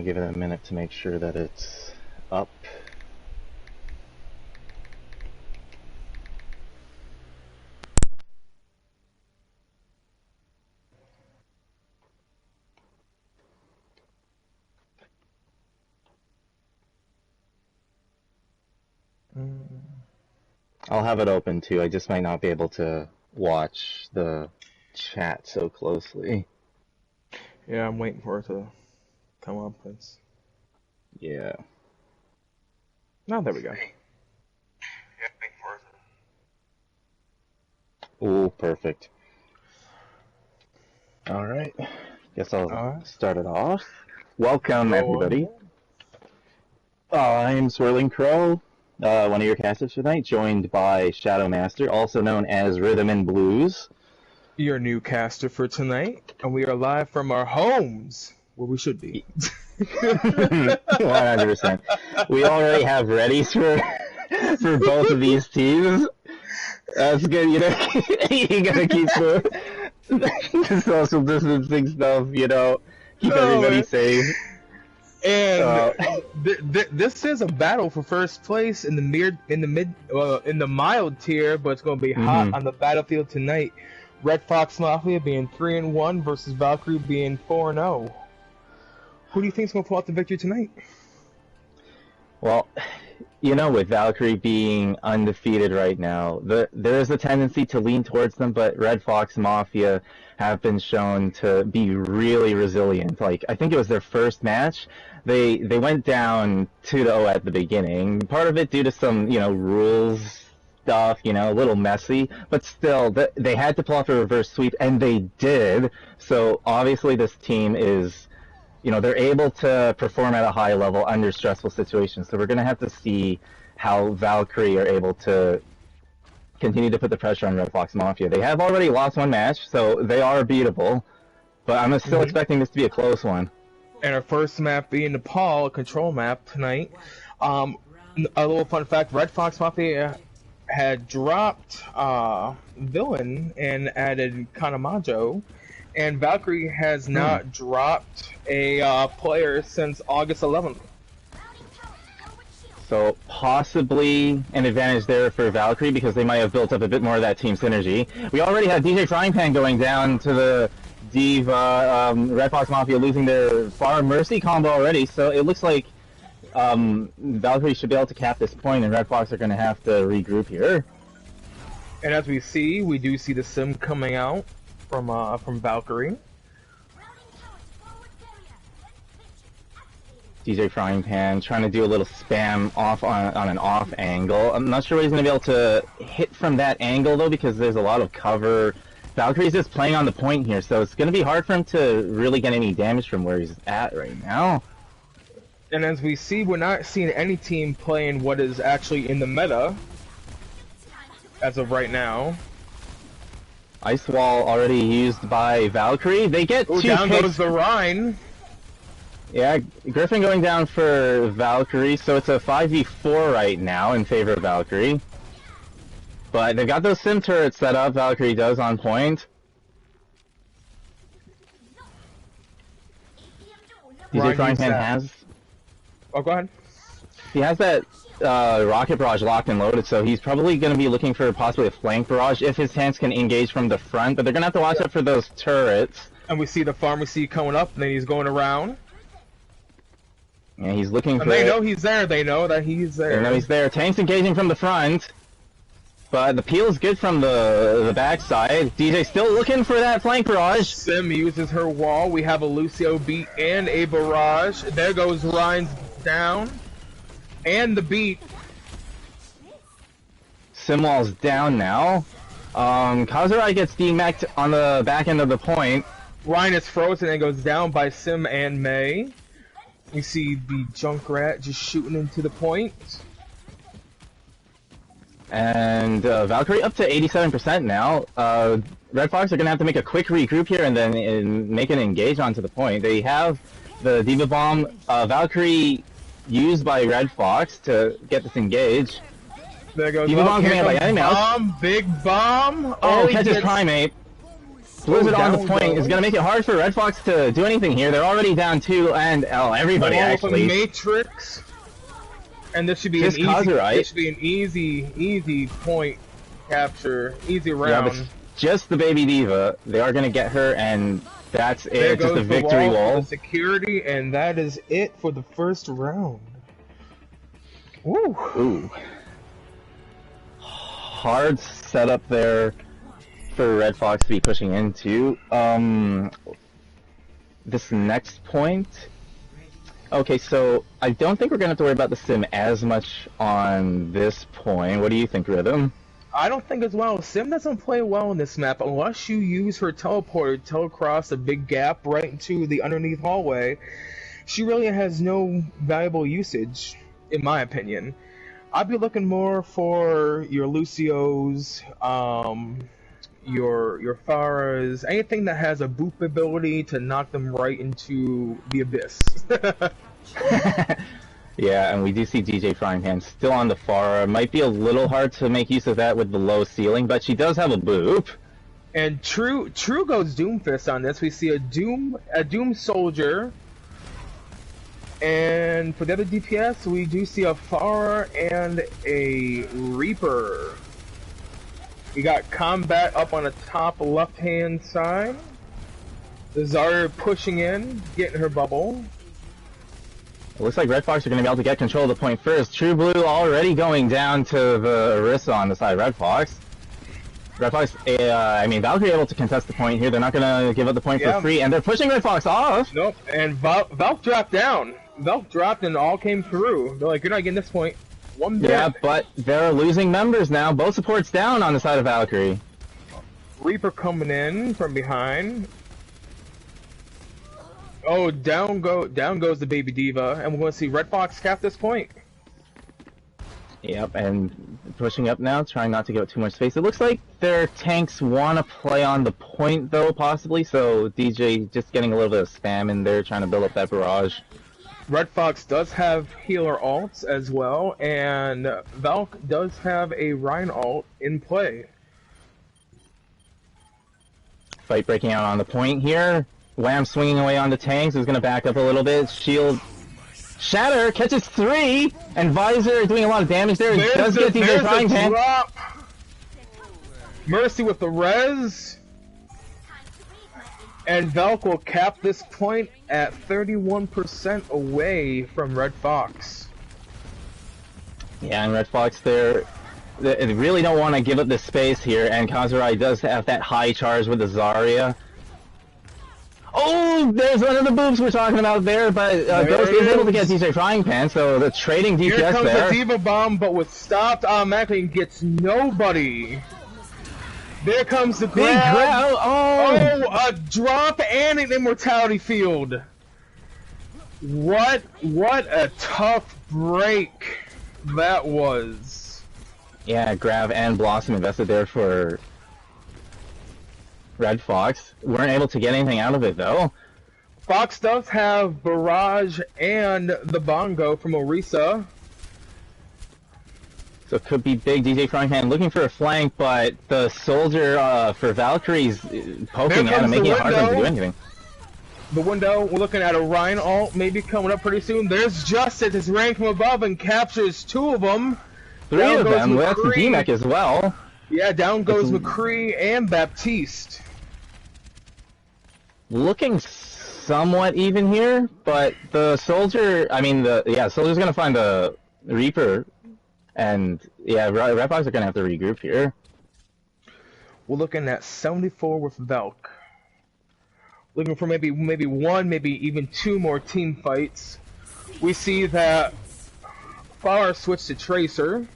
give it a minute to make sure that it's up. I'll have it open too. I just might not be able to watch the chat so closely. Yeah, I'm waiting for it to come up. Yeah. Oh, there we go. Ooh, perfect. All right. Guess I'll start it off. Welcome, everybody. I'm Swirling Crow, one of your casters tonight, joined by Shadow Master, also known as Rhythm and Blues. Your new caster for tonight, and we are live from our homes, where we should be. 100%. We already have readies for both of these teams. That's good, you know. You gotta keep the social distancing stuff, you know. Keep everybody safe. And this is a battle for first place in the mild tier, but it's going to be hot on the battlefield tonight. Red Fox Mafia being 3-1 versus Valkyrie being 4-0. Who do you think is going to pull out the victory tonight? Well, you know, with Valkyrie being undefeated right now, there is a tendency to lean towards them, but Red Fox Mafia have been shown to be really resilient. Like, I think it was their first match. They went down 2-0 at the beginning. Part of it due to some, you know, rules stuff, you know, a little messy, but still, they had to pull off a reverse sweep, and they did. So obviously this team is, you know, they're able to perform at a high level under stressful situations. So we're going to have to see how Valkyrie are able to continue to put the pressure on Red Fox Mafia. They have already lost one match, so they are beatable, but I'm still expecting this to be a close one. And our first map being Nepal, a control map tonight. A little fun fact, Red Fox Mafia had dropped Villain and added Kanamajo, and Valkyrie has not dropped a player since August 11th. So possibly an advantage there for Valkyrie because they might have built up a bit more of that team synergy. We already have DJ Frying Pan going down to the Diva, Red Fox Mafia losing their Far Mercy combo already, so it looks like Valkyrie should be able to cap this point, and Red Fox are going to have to regroup here. And as we do see the sim coming out from Valkyrie. DJ Frying Pan trying to do a little spam off on an off angle. I'm not sure what he's going to be able to hit from that angle though, because there's a lot of cover. Valkyrie's just playing on the point here, so it's going to be hard for him to really get any damage from where he's at right now. And as we see, we're not seeing any team playing what is actually in the meta as of right now. Ice Wall already used by Valkyrie. They get two down picks. Goes the Rhine. Yeah, Griffin going down for Valkyrie, so it's a 5v4 right now in favor of Valkyrie. But they've got those sim turrets set up, Valkyrie does on point. DJ Frying Pan has... Oh, go ahead. He has that rocket barrage locked and loaded, so he's probably going to be looking for possibly a flank barrage if his tanks can engage from the front, but they're going to have to watch out for those turrets. And we see the pharmacy coming up, and then he's going around. Yeah, he's looking for they know he's there, they know that he's there. They know he's there. Tanks engaging from the front, but the peel is good from the backside. DJ still looking for that flank barrage. Sim uses her wall. We have a Lucio beat and a barrage. There goes Ryan's down. And the beat. Simwall's down now. Kazurai gets demacked on the back end of the point. Ryan is frozen and goes down by Sim and May. We see the Junkrat just shooting into the point. And Valkyrie up to 87% now. Red Fox are going to have to make a quick regroup here and then make an engage onto the point. They have the Diva Bomb. Valkyrie used by Red Fox to get this engage. There goes Diva Bomb coming out by Enemy Mouse. Big bomb! Oh, catches Primate. Blizzard on the point goes. is going to make it hard for Red Fox to do anything here. They're already down 2, and everybody actually. Matrix. And this should be Just this should be an easy point capture, easy round. Yeah, but just the Baby Diva. They are going to get her, and that's it. Just a victory wall. Security, and that is it for the first round. Woo. Ooh. Hard setup there for Red Fox to be pushing into. This next point. Okay, so I don't think we're going to have to worry about the sim as much on this point. What do you think, Rhythm? I don't think as well. Sim doesn't play well in this map unless you use her teleporter to telecross a big gap right into the underneath hallway. She really has no valuable usage, in my opinion. I'd be looking more for your Lucios, your Pharahs, anything that has a boop ability to knock them right into the abyss. Yeah, and we do see DJ Frying Pan still on the Pharah. Might be a little hard to make use of that with the low ceiling, but she does have a boop. And True goes Doomfist on this. We see a Doom Soldier. And for the other DPS, we do see a Pharah and a Reaper. We got Combat up on the top left-hand side. The Zarya pushing in, getting her bubble. It looks like Red Fox are going to be able to get control of the point first. True Blue already going down to the Orisa on the side of Red Fox. Red Fox, Valkyrie able to contest the point here. They're not going to give up the point for free, and they're pushing Red Fox off. Nope, and Valk dropped down. Valk dropped and all came through. They're like, you're not getting this point. One bit. Yeah, but they're losing members now. Both supports down on the side of Valkyrie. Reaper coming in from behind. Oh, down goes the Baby Diva, and we're going to see Red Fox cap this point. Yep, and pushing up now, trying not to give it too much space. It looks like their tanks want to play on the point, though, possibly, so DJ just getting a little bit of spam in there, trying to build up that barrage. Red Fox does have healer ults as well, and Valk does have a Rhine ult in play. Fight breaking out on the point here. Wham swinging away on the tanks, is going to back up a little bit. Shield Shatter catches 3, and Visor doing a lot of damage there. It does get DJ Frying Pan. Mercy with the res. And Valk will cap this point at 31% away from Red Fox. Yeah, and Red Fox they really don't want to give up the space here, and Kazurai does have that high charge with the Zarya. Oh, there's one of the boobs we're talking about there, but Ghost is able to get DJ Frying Pan, so the trading DPS there. Here comes the Diva Bomb, but with stopped automatically and gets nobody. There comes the grab. Big grab. Oh, a drop and an immortality field. What a tough break that was. Yeah, grab and Blossom invested there for Red Fox. Weren't able to get anything out of it though. Fox does have Barrage and the Bongo from Orisa. So it could be big. DJ Frying Pan looking for a flank, but the soldier for Valkyrie's poking at him, making it hard for him to do anything. The window, we're looking at a Rhine ult maybe coming up pretty soon. There's Justice, it's rained from above and captures 2 of them. 3 of them, well, that's the D-Mech as well. Yeah, down goes McCree and Baptiste. Looking somewhat even here, but the soldier, soldier's gonna find the Reaper. And yeah, Red Fox are gonna have to regroup here. We're looking at 74 with Valk. Looking for maybe one, maybe even 2 more team fights. We see that Pharah switched to Tracer.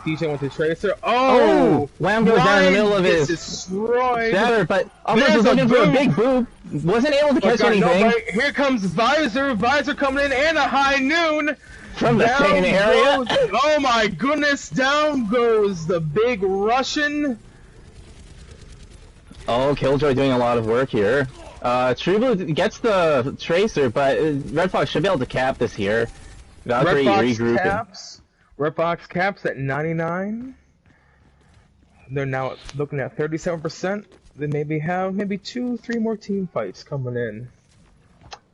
DJ went to Tracer. Oh! Wham goes down in the middle of his destroyed. Shatter, but almost was looking for a big boob. Wasn't able to catch anything. Here comes Visor. Visor coming in and a high noon. From the same area. Oh my goodness, down goes the big Russian. Oh, Killjoy doing a lot of work here. True Blue gets the Tracer, but Red Fox should be able to cap this here. Valkyrie regrouping. Red Fox caps at 99. They're now looking at 37%. They maybe have 2-3 more team fights coming in.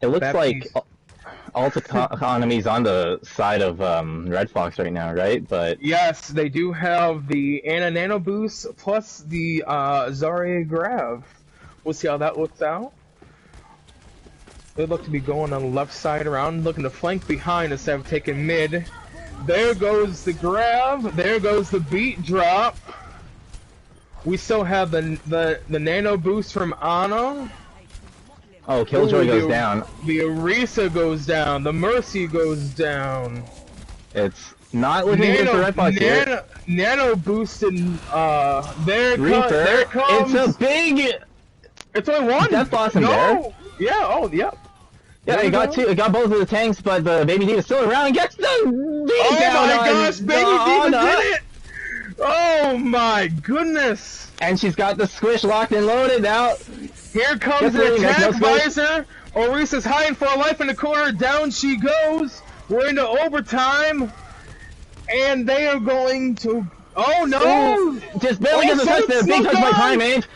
It looks That like piece- Alt Economy's on the side of Red Fox right now, right? But Yes, they do have the Ana Nano boost plus the Zarya Grav. We'll see how that looks out. They look to be going on the left side around, looking to flank behind instead of taking mid. There goes the grab. There goes the beat drop. We still have the nano boost from Ana. oh, Killjoy goes down. The Orisa goes down. The Mercy goes down. It's not looking good for Red Fox here. Nano boosted. There Reaper. it comes. It's a big. It's only one. Death Blossom there. Yeah. Oh, yep. Yeah, it got two. It got both of the tanks, but the Baby Diva still around. Gets the beat down. Oh my gosh, Baby Diva did it! Oh my goodness! And she's got the squish locked and loaded now. Here comes the attack visor. Orisa's hiding for her life in the corner. Down she goes. We're into overtime, and they are going to. Oh no! Just barely gets a touch there. Big touch by Primate.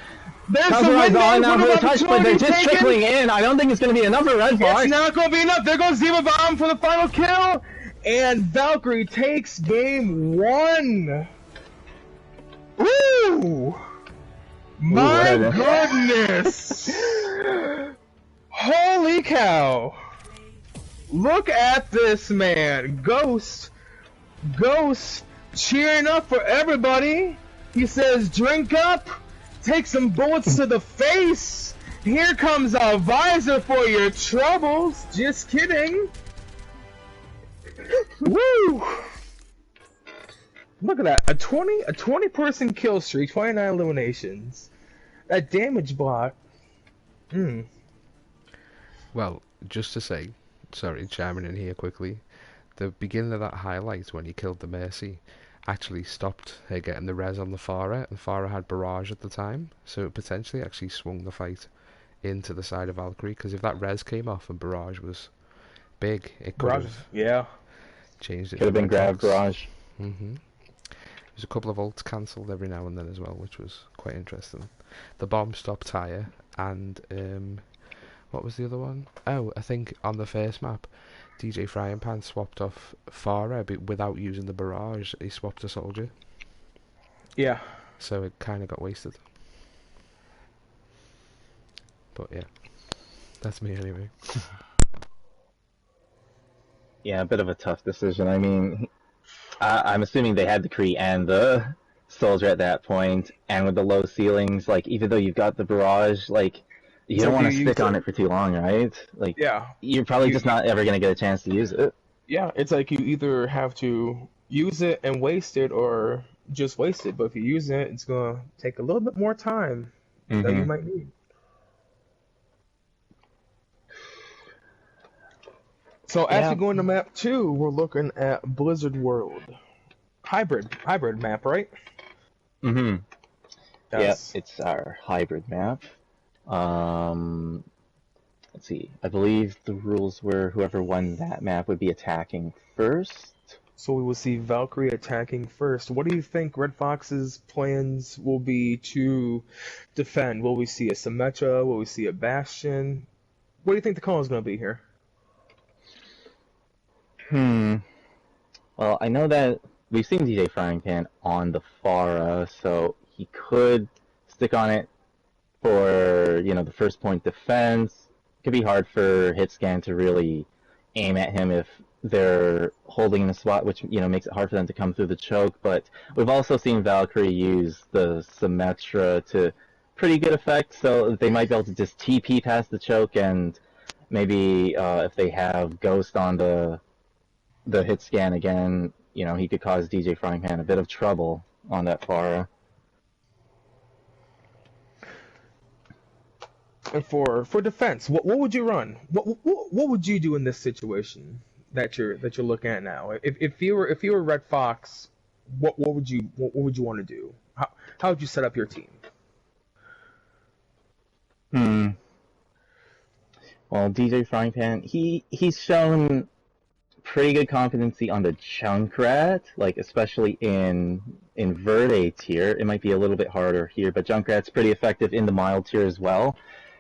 There's the Counter on now for the touch, but they're just taken. trickling in. I don't think it's going to be enough for Red Fox. It's not going to be enough. There goes Diva Bomb for the final kill, and Valkyrie takes game 1. Ooh! My goodness! Holy cow! Look at this man, Ghost cheering up for everybody. He says, "Drink up." Take some bullets to the face! Here comes a visor for your troubles! Just kidding! Woo! Look at that. A 20 person kill streak, 29 eliminations. That damage block. Well, just to say, sorry, chiming in here quickly, the beginning of that highlight when he killed the Mercy actually stopped her getting the res on the Pharah, and Pharah had barrage at the time, so it potentially actually swung the fight into the side of Valkyrie, because if that res came off and barrage was big, it could have changed it. Could have been grab barrage. There's a couple of ults cancelled every now and then as well, which was quite interesting. The bomb stopped tire, and what was the other one? Oh, I think on the first map, DJ Frying Pan swapped off Pharah, but without using the barrage, he swapped a soldier. Yeah. So it kind of got wasted. But yeah, that's me anyway. Yeah, a bit of a tough decision. I mean, I'm assuming they had the Kree and the soldier at that point, and with the low ceilings, like, even though you've got the barrage, like, you don't want to stick on it for too long, right? Like, yeah, you're probably just not ever going to get a chance to use it. Yeah, it's like you either have to use it and waste it, or just waste it. But if you use it, it's going to take a little bit more time that you might need. So as we go into map 2, we're looking at Blizzard World. Hybrid map, right? Yes. Yeah, It's our hybrid map. Let's see. I believe the rules were whoever won that map would be attacking first. So we will see Valkyrie attacking first. What do you think Red Fox's plans will be to defend? Will we see a Symmetra? Will we see a Bastion? What do you think the call is going to be here? Well, I know that we've seen DJ Frying Pan on the Pharah, so he could stick on it for, the first point defense. It could be hard for Hitscan to really aim at him if they're holding in a spot, which, makes it hard for them to come through the choke. But we've also seen Valkyrie use the Symmetra to pretty good effect, so they might be able to just TP past the choke, and maybe if they have Ghost on the hit scan again, he could cause DJ Frying Pan a bit of trouble on that Pharah. And for defense, what would you run? What would you do in this situation that you're looking at now? If you were Red Fox, what would you want to do? How would you set up your team? Well, DJ Frying Pan, he's shown pretty good competency on the Junkrat, like especially in Verde tier. It might be a little bit harder here, but Junkrat's pretty effective in the mild tier as well.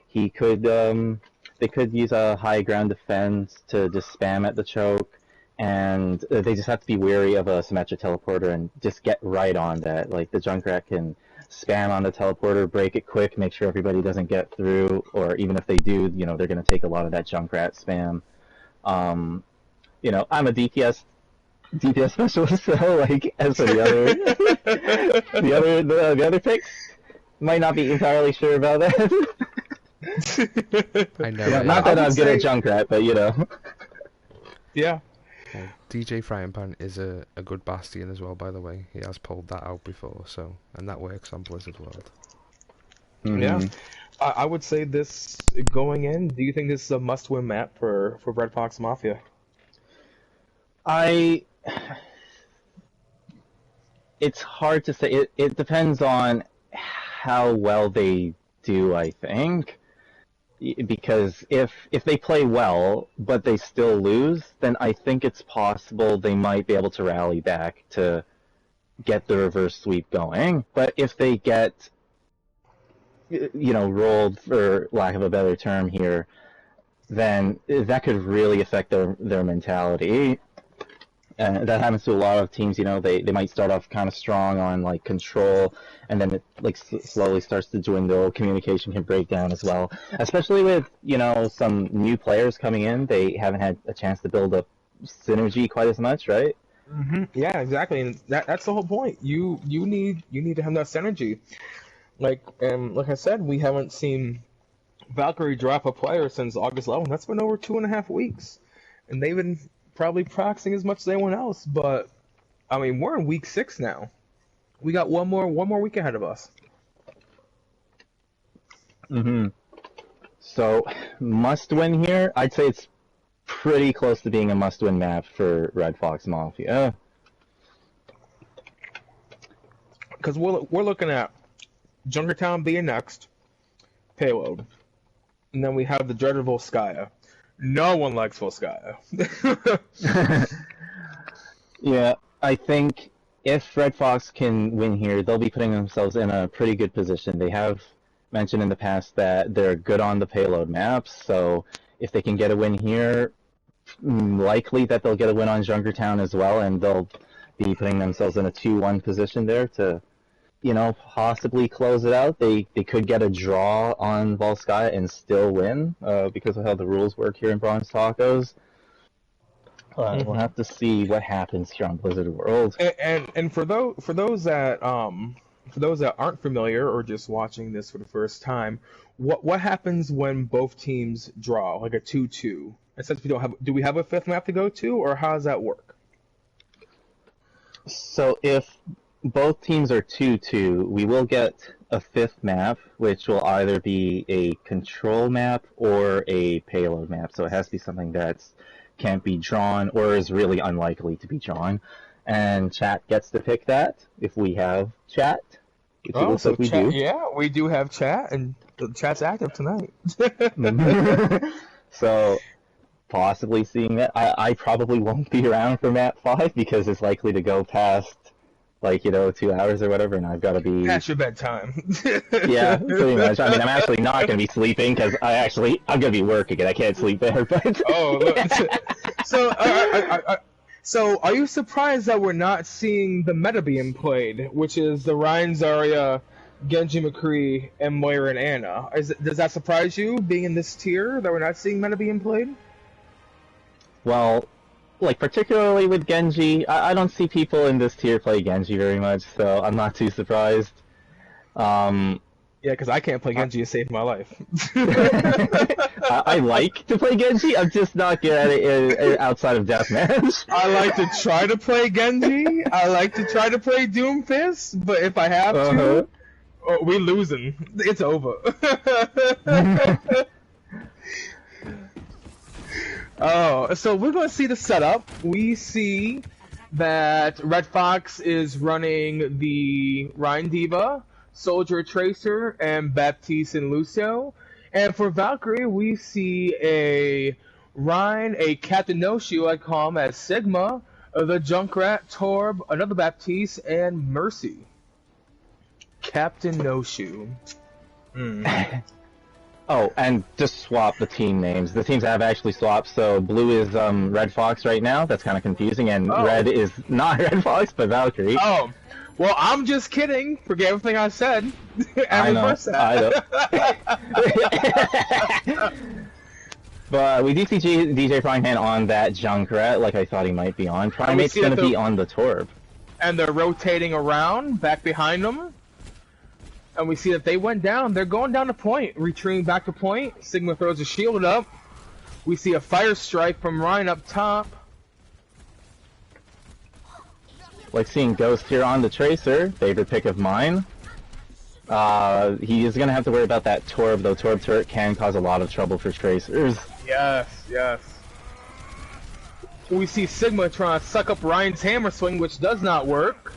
He could they could use a high ground defense to just spam at the choke, and they just have to be wary of a symmetric teleporter and just get right on that. Like the Junkrat can spam on the teleporter, break it quick, make sure everybody doesn't get through, or even if they do, you know, they're going to take a lot of that Junkrat spam. You know, I'm a DPS specialist, so like as for the other the other picks, might not be entirely sure about that. I know. You know, not that I'm good at Junkrat, but you know. Yeah. Well, DJ Frying Pan is a good bastion as well, by the way. He has pulled that out before, so and that works on Blizzard World. Mm-hmm. Yeah. I would say this going in. Do you think this is a must-win map for Red Fox Mafia? It's hard to say. It depends on how well they do, I think. Because if they play well, but they still lose, then I think it's possible they might be able to rally back to get the reverse sweep going. But if they get, you know, rolled, for lack of a better term here, then that could really affect their mentality. And that happens to a lot of teams, you know, they might start off kind of strong on, like, control, and then it, like, slowly starts to dwindle. Communication can break down as well. Especially with, you know, some new players coming in, they haven't had a chance to build up synergy quite as much, right? Mm-hmm. Yeah, exactly, and that's the whole point. You need to have that synergy. Like I said, we haven't seen Valkyrie drop a player since August 11th. That's been over 2.5 weeks, and they've been probably practicing as much as anyone else, but I mean, we're in week 6 now. We got one more week ahead of us. So, must win here? I'd say it's pretty close to being a must win map for Red Fox Mafia. Because we're looking at Junkertown being next, payload, and then we have the dreaded Volskaya. No one likes Volskaya. Yeah, I think if Red Fox can win here, they'll be putting themselves in a pretty good position. They have mentioned in the past that they're good on the payload maps, so if they can get a win here, likely that they'll get a win on Junkertown as well, and they'll be putting themselves in a 2-1 position there to, you know, possibly close it out. They could get a draw on Volskaya and still win, because of how the rules work here in Bronze Tacos. We'll have to see what happens here on Blizzard World. And for those that aren't familiar or just watching this for the first time, what happens when both teams draw, like a 2-2? And since do we have a 5th map to go to, or how does that work? So if both teams are 2-2, we will get a 5th map, which will either be a control map or a payload map. So it has to be something that can't be drawn or is really unlikely to be drawn. And chat gets to pick that if we have chat. Which it looks like we do. Yeah, we do have chat, and the chat's active tonight. So possibly seeing that. I probably won't be around for map 5 because it's likely to go past, like, you know, 2 hours or whatever, and I've got to be... Past your bedtime. Yeah, pretty much. I mean, I'm actually not going to be sleeping because I'm going to be working and I can't sleep there, but... Oh, look. So are you surprised that we're not seeing the meta being played, which is the Ryan Zarya, Genji McCree, and Moira and Anna? Does that surprise you, being in this tier, that we're not seeing meta being played? Well, like, particularly with Genji, I don't see people in this tier play Genji very much, so I'm not too surprised. Yeah, because I can't play Genji to save my life. I like to play Genji, I'm just not good at it outside of Deathmatch. I like to try to play Genji, I like to try to play Doomfist, but if I have to, we're losing. It's over. Oh, so we're going to see the setup. We see that Red Fox is running the Rhine Diva, Soldier Tracer, and Baptiste and Lucio. And for Valkyrie, we see a Ryan, a Captain No-Shoe, I call him, as Sigma, the Junkrat, Torb, another Baptiste, and Mercy. Captain No-Shoe. Oh, and just swap the team names. The teams have actually swapped, so blue is Red Fox right now. That's kind of confusing, and red is not Red Fox, but Valkyrie. Oh, well, I'm just kidding. Forget everything I said. I know. But we do see DJ Frying Pan on that Junkrat, like I thought he might be on. Primate's going to be on the Torb. And they're rotating around, back behind them. And we see that they went down. They're going down to point, retreating back to point. Sigma throws a shield up. We see a fire strike from Ryan up top. Like seeing Ghost here on the Tracer, favorite pick of mine. He is going to have to worry about that Torb, though Torb turret can cause a lot of trouble for Tracers. Yes, yes. We see Sigma trying to suck up Ryan's hammer swing, which does not work.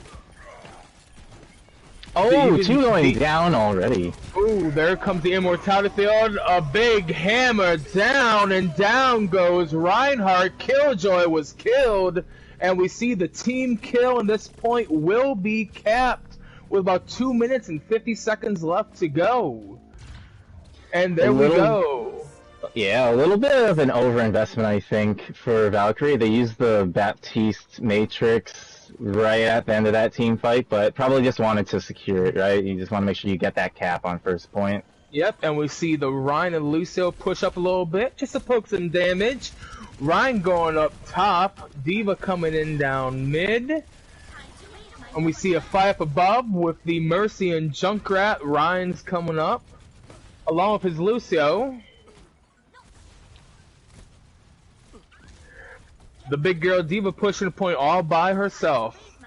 Oh, two going down already. Ooh, there comes the immortality field. A big hammer down, and down goes Reinhardt. Killjoy was killed, and we see the team kill, and this point will be capped with about 2 minutes and 50 seconds left to go. And there we go. Yeah, a little bit of an overinvestment, I think, for Valkyrie. They used the Baptiste Matrix right at the end of that team fight, but probably just wanted to secure it, right? You just want to make sure you get that cap on first point. Yep, and we see the Ryan and Lucio push up a little bit just to poke some damage. Ryan going up top, D.Va coming in down mid. And we see a fight up above with the Mercy and Junkrat. Ryan's coming up, along with his Lucio. The big girl D.Va pushing the point all by herself.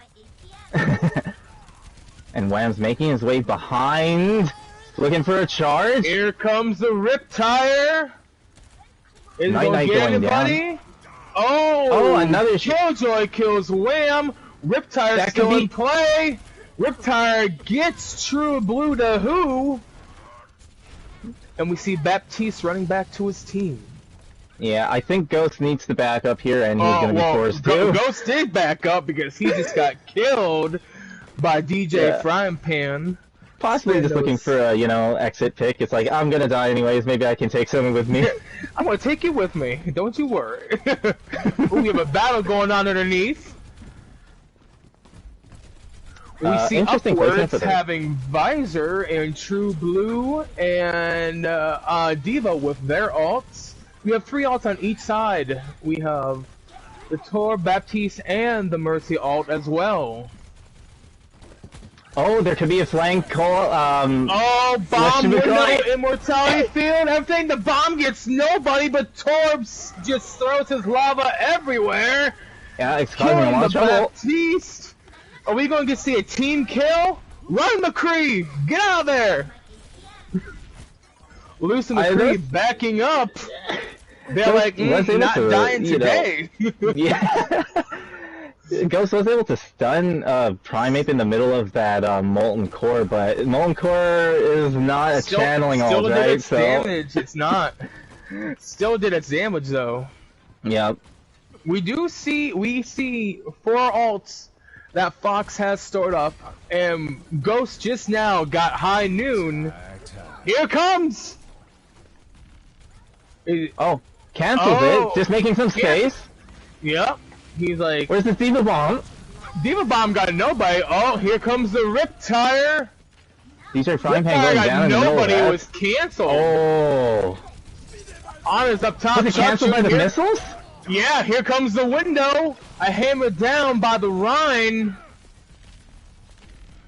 And Wham's making his way behind, looking for a charge. Here comes the Riptire. Is Night gonna get anybody? Down. Oh, another Killjoy kills Wham. Riptire still in play. Riptire gets True Blue to who? And we see Baptiste running back to his team. Yeah, I think Ghost needs to back up here, and he's going to be forced to. Ghost did back up because he just got killed by DJ Frying Pan. Possibly just looking for a, exit pick. It's like, I'm going to die anyways, maybe I can take someone with me. I'm going to take you with me, don't you worry. We have a battle going on underneath. We see upwards having Visor and True Blue and D.Va with their ults. We have 3 ults on each side. We have the Tor, Baptiste, and the Mercy ult as well. Oh, there could be a flank call. Bomb window, immortality field, everything. The bomb gets nobody, but Torbs just throws his lava everywhere. Yeah, it's killing the Baptiste. Are we going to see a team kill? Run, McCree! Get out of there! Luce and McCree backing up. They're like, not dying today. Yeah. Ghost was able to stun Primate in the middle of that Molten Core, but Molten Core is not a channeling ult, right? Still did its damage. It's not. Still did its damage though. Yep. We see 4 ults that Fox has stored up, and Ghost just now got high noon. Here comes! Cancels it, just making some space. Yep. He's like, where's the D.Va Bomb? D.Va Bomb got nobody. Oh, here comes the Riptire. DJ Frying Pan going down in the middle of that. Nobody was canceled. Oh. Honors up top. Was it canceled by the missiles? Yeah, here comes the window. I hammered down by the Rhine.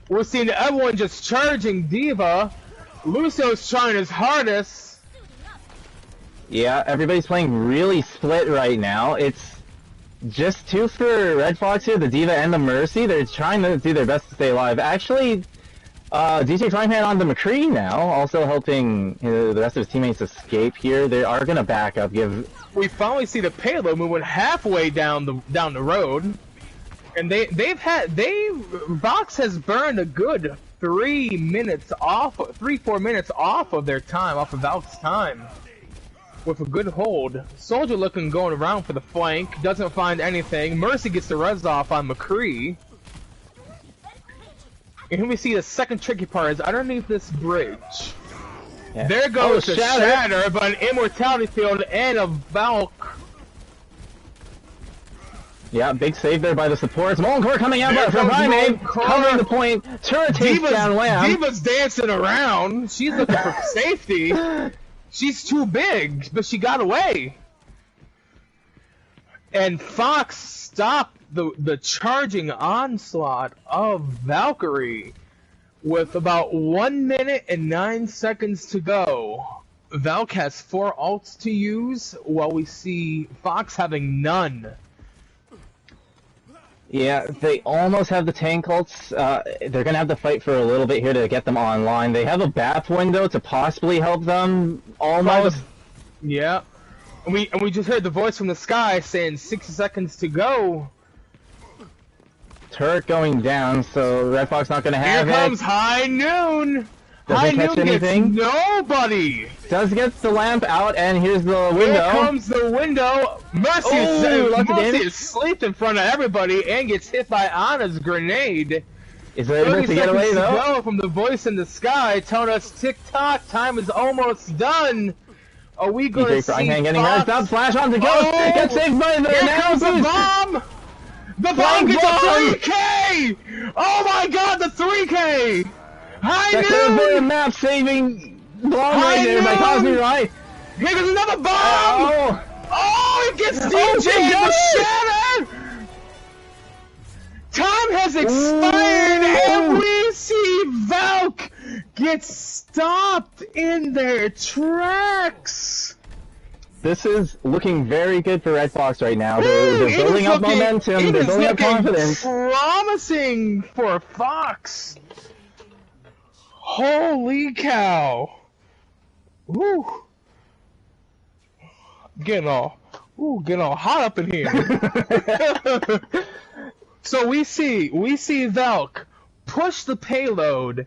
We're seeing everyone just charging D.Va. Lucio's trying his hardest. Yeah, everybody's playing really split right now. It's just 2 for Red Fox here, the D.Va and the Mercy. They're trying to do their best to stay alive. Actually, DJ Frying Pan on the McCree now, also helping the rest of his teammates escape here. They are going to back up, We finally see the payload moving halfway down the road. And Vox has burned a good 3 minutes off, 3-4 minutes off of their time, off of Valk's time. with a good hold. Soldier looking going around for the flank, doesn't find anything. Mercy gets the res off on McCree. And here we see the second tricky part is underneath this bridge. Yeah. There goes the Shatter, but an Immortality Field and a Valk. Yeah, big save there by the supports. Molten Core coming out from Primate, covering the point. Turret takes down Lamb. Diva's dancing around. She's looking for safety. She's too big, but she got away. And Fox stopped the charging onslaught of Valkyrie with about 1 minute and 9 seconds to go. Valk has 4 ults to use, while we see Fox having none. Yeah, they almost have the tank ults. They're gonna have to fight for a little bit here to get them online. They have a BAP window to possibly help them, almost. Yeah. And we just heard the voice from the sky saying 60 seconds to go. Turret going down, so Red Fox not gonna have it. Here comes High Noon! High Noon gets nobody! Does get the lamp out, and here's the window. Here comes the window! Mercy is asleep in front of everybody and gets hit by Anna's grenade. Is it able to get away though? Go from the voice in the sky telling us tick-tock, time is almost done. Are we going to see getting hurt up, flash on to Ghost, gets saved by the Here comes the bomb! The bomb gets a 3K! Oh my god, the 3K! High Noon! The map saving bomb right there by Cosmic Right. Here goes another bomb! Oh, it gets DJ the Shatter! Time has expired and we see Valk get stopped in their tracks! This is looking very good for Red Fox right now. They're building up momentum, they're building up confidence. Promising for Fox. Holy cow. Woo. Getting all hot up in here. So we see Valk push the payload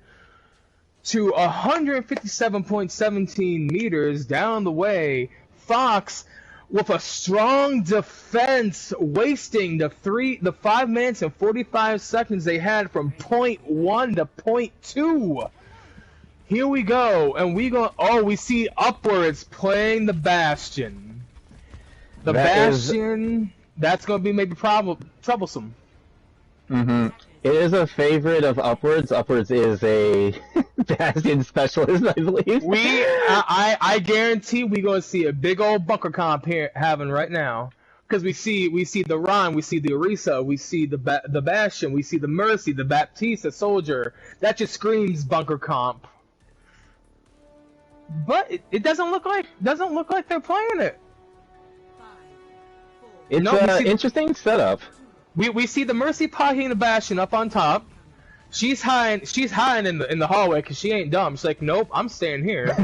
to 157.17 meters down the way. Fox with a strong defense, wasting the 5 minutes and 45 seconds they had from point 1 to point 2. Here we go, and we see Upwards playing the Bastion. The Bastion, that's going to be maybe troublesome. It is a favorite of Upwards. Upwards is a Bastion specialist, I believe. I guarantee we're going to see a big old bunker comp here having right now. Because we see the Ron, we see the Orisa, we see the Bastion, we see the Mercy, the Baptiste, Soldier. That just screams bunker comp. But it doesn't look like they're playing it. It's an interesting setup. We see the Mercy pocketing the Bastion up on top. She's hiding in the hallway because she ain't dumb. She's like, nope, I'm staying here.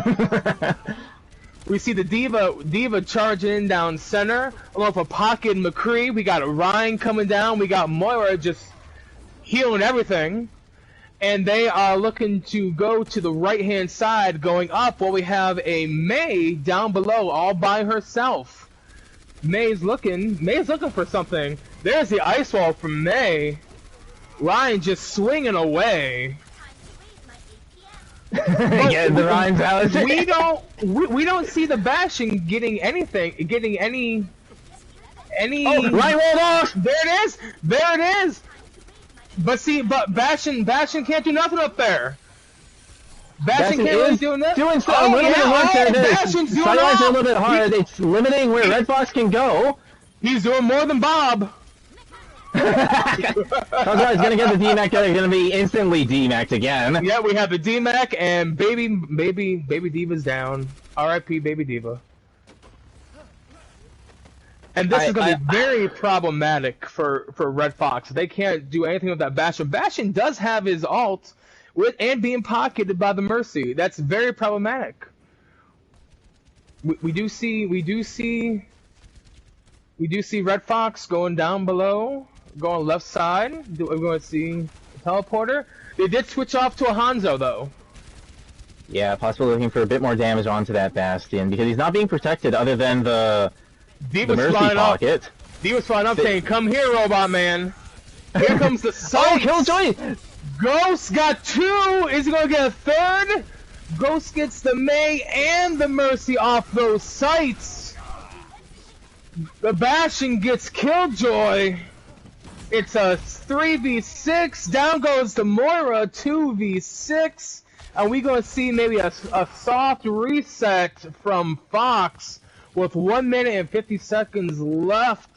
We see the Diva charging down center, along with a pocket McCree. We got Ryan coming down. We got Moira just healing everything. And they are looking to go to the right-hand side, going up, while we have a Mei down below, all by herself. May's looking for something. There's the ice wall from Mei. Ryan just swinging away. Get the Ryan's out. We don't see the Bastion getting any. Oh, right wall off. There it is. But Bastion can't do nothing up there. Bastion can't really do nothing. Doing so, a little bit of work there. Bastion's doing Sideline's a little bit hard. It's limiting where Red Fox can go. He's doing more than Bob. Cosmic gonna get the DMAC. They're gonna be instantly DMAC'd again. Yeah, we have the DMAC and baby Diva's down. R.I.P. Baby Diva. And this is going to be very problematic for Red Fox. They can't do anything with that Bastion. Bastion does have his ult and being pocketed by the Mercy. That's very problematic. We do see Red Fox going down below, going left side. We're going to see a teleporter. They did switch off to a Hanzo though. Yeah, possibly looking for a bit more damage onto that Bastion, because he's not being protected other than the Mercy pocket. D-was flying up saying, come here, Robot Man. Here comes the sight. Oh, Killjoy! Ghost got 2! Is he gonna get a 3rd? Ghost gets the May and the Mercy off those sights. The Bastion gets Killjoy. It's a 3v6. Down goes the Moira, 2v6. And we gonna see maybe a soft reset from Fox with 1 minute and 50 seconds left.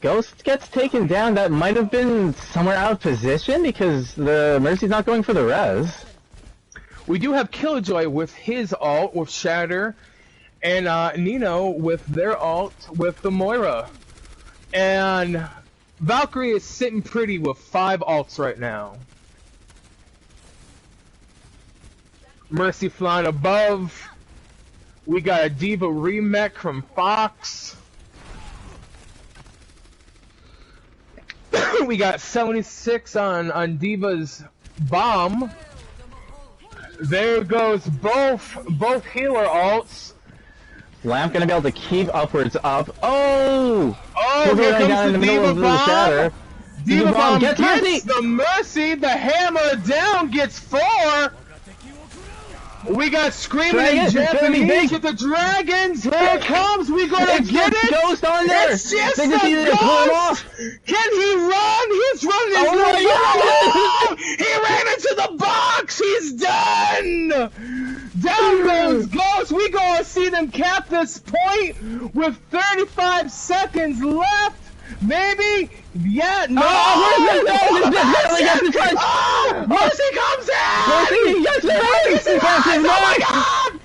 Ghost gets taken down. That might have been somewhere out of position because the Mercy's not going for the res. We do have Killjoy with his ult with Shatter, and Nino with their ult with the Moira. And Valkyrie is sitting pretty with 5 ults right now. Mercy flying above. We got a Diva remech from Fox. We got 76 on Diva's bomb. There goes both healer ults. Lamp gonna be able to keep upwards up. Oh! Oh, here comes the Diva bomb. Diva bomb gets the Mercy. The hammer down gets 4. We got Screaming in Japanese with the dragons. Here it comes. We gonna get it. Ghost on there. It's just the Ghost. Can he run? He's running his little He ran into the box. He's done. Down goes Ghost. We gonna see them cap this point with 35 seconds left. Maybe? Yeah, no! Mercy comes in! Mercy! Oh my god!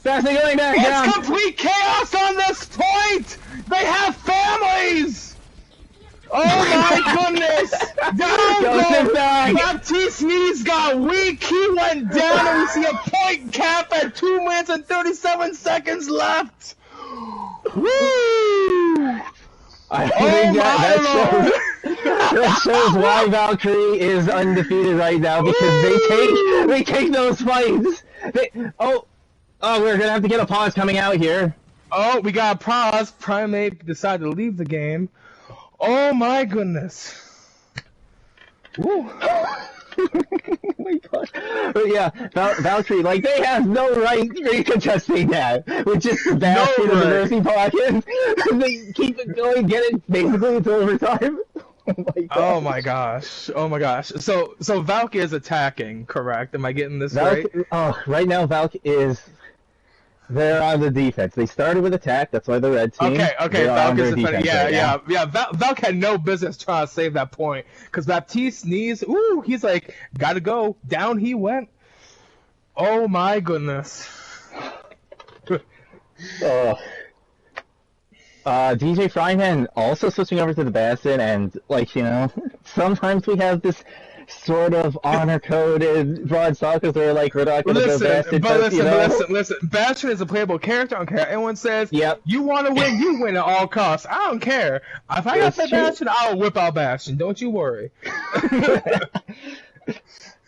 Bastion going back down! It's complete chaos on this point! They have families! Oh my goodness! Down goes Baptiste knees got weak, he went down and we see a point cap at 2 minutes and 37 seconds left! Woo! I think that shows why Valkyrie is undefeated right now, because they take those fights. Oh, we're gonna have to get a pause coming out here. Oh, we got a pause. Primate decided to leave the game. Oh my goodness. Woo. Oh my god. But yeah, Valkyrie, like, they have no right contesting that. With just the Bastion and the Mercy pocket. They keep it going, get it basically until overtime. Oh my gosh. Oh my gosh. So Valk is attacking, correct? Am I getting this right? Oh, right now Valk is... They're on the defense. They started with attack, that's why the red team. Okay, Valk is defense. Yeah. Valk had no business trying to save that point. Because Baptiste knees, ooh, he's like, gotta go. Down he went. Oh my goodness. DJ Fryman also switching over to the Bastion, and, like, you know, sometimes we have this sort of honor-coded broad stalkers where, like, we're not going to go Bastion. Listen, Bastion is a playable character, I don't care. Anyone says, yep. You want to win, you win at all costs. I don't care. If I got to play Bastion, I'll whip out Bastion. Don't you worry.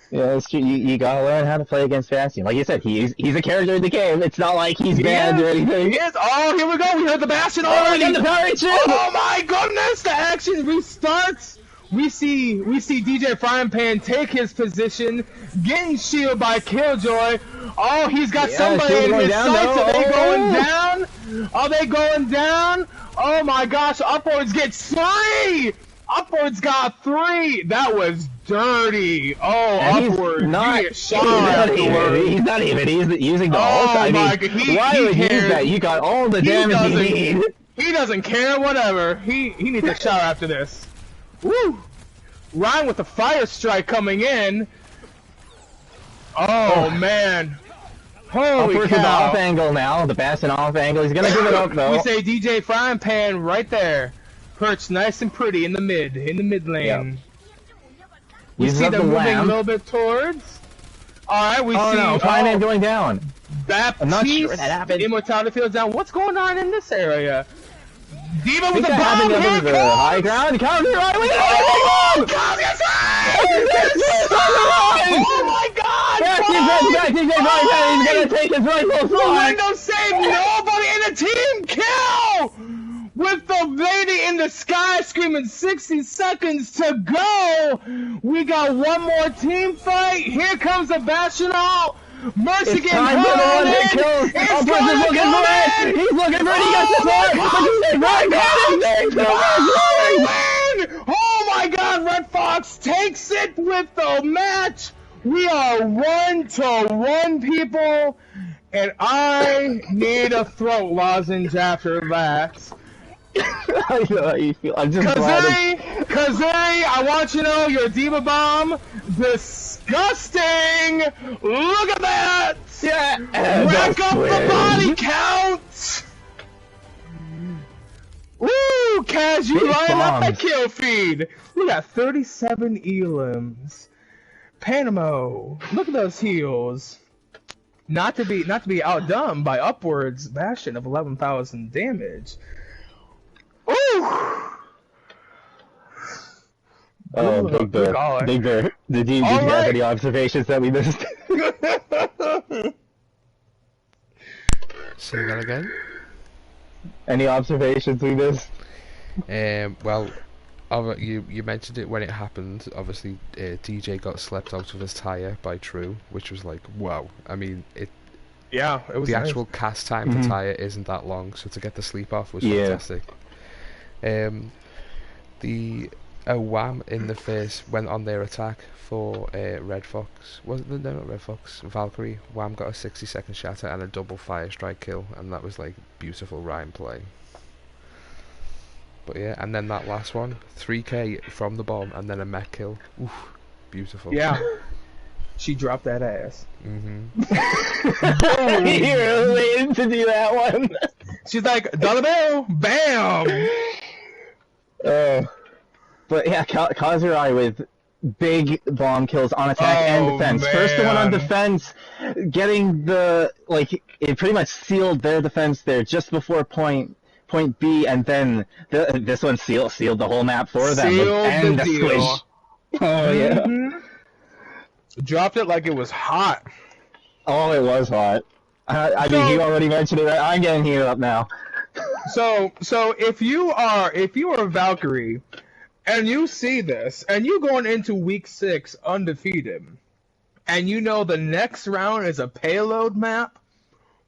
Yeah, it's true. You gotta learn how to play against Bastion. Like you said, he's a character in the game. It's not like he's banned or anything. He is. Oh, here we go. We heard the Bastion already. Oh, the power shield. Oh my goodness! The action restarts. We see DJ Frying Pan take his position, getting shielded by Killjoy. Oh, he's got somebody in his sights. Are they going down? Are they going down? Oh my gosh! Upwards gets 3. Upwards got 3. That was dirty. Oh, and Upwards. He's not even. He's using the ult. I mean, why would he use that? You got all the damage you need. He doesn't care. Whatever. He needs a shower after this. Woo! Ryan with the fire strike coming in. Oh man. Holy cow. The off angle now. The Bastion off angle. He's gonna give it up though. We say DJ Frying Pan right there. Perched nice and pretty in the mid lane. Yep. We see them moving a little bit towards. Alright, we see Fryman going down. Baptiste, I'm not sure that happened. Immortality Field's down. What's going on in this area? Diva with the bomb. Having Here up it the comes. high ground. Counter right with Oh, it. oh my God! Back, he's gonna take his rifle The slot. window save nobody in the team kill! With the lady in the sky screaming 60 seconds to go! We got one more team fight. Here comes the Bastional. Mercy getting time for the hurt one in. that kills. It's Looking for it. He's looking for it. He got the sword. Oh my God! Red Fox takes it with the match. We are 1-1, people, and I need a throat lozenge after that. I know how you feel. I'm just glad. Kazay, I want you to know your Diva Bomb, disgusting! Look at that! Yeah. Rack up the body count! Woo! Kaz, you lining up that kill feed! We got 37 elims. Panamo, look at those heals. Not to be outdone by upwards Bastion of 11,000 damage. Ooh! Oh, Big Bear. Did you have any observations that we missed? Say that again. Any observations we missed? Well, you mentioned it when it happened. Obviously, DJ got slept out of his tire by True, which was like, wow. I mean, it was the actual cast time for tire isn't that long, so to get the sleep off was fantastic. The Wham in the face went on their attack for Red Fox. Wasn't no, not Red Fox. Valkyrie. Wham got a 60-second shatter and a double fire strike kill, and that was like beautiful Ryan play. But yeah, and then that last one, 3k from the bomb, and then a mech kill. Oof, beautiful. Yeah. She dropped that ass. You're waiting to do that one. She's like, dollar bill, bam! But yeah, Kazurai with big bomb kills on attack and defense. Man. First the one on defense, getting the, like, it pretty much sealed their defense there just before point B, and then this one sealed the whole map for them. And the squish. Oh, yeah. Dropped it like it was hot. Oh, it was hot. I mean, you already mentioned it, right? I'm getting heated up now. So if you are Valkyrie, and you see this, and you going into week 6 undefeated, and you know the next round is a payload map,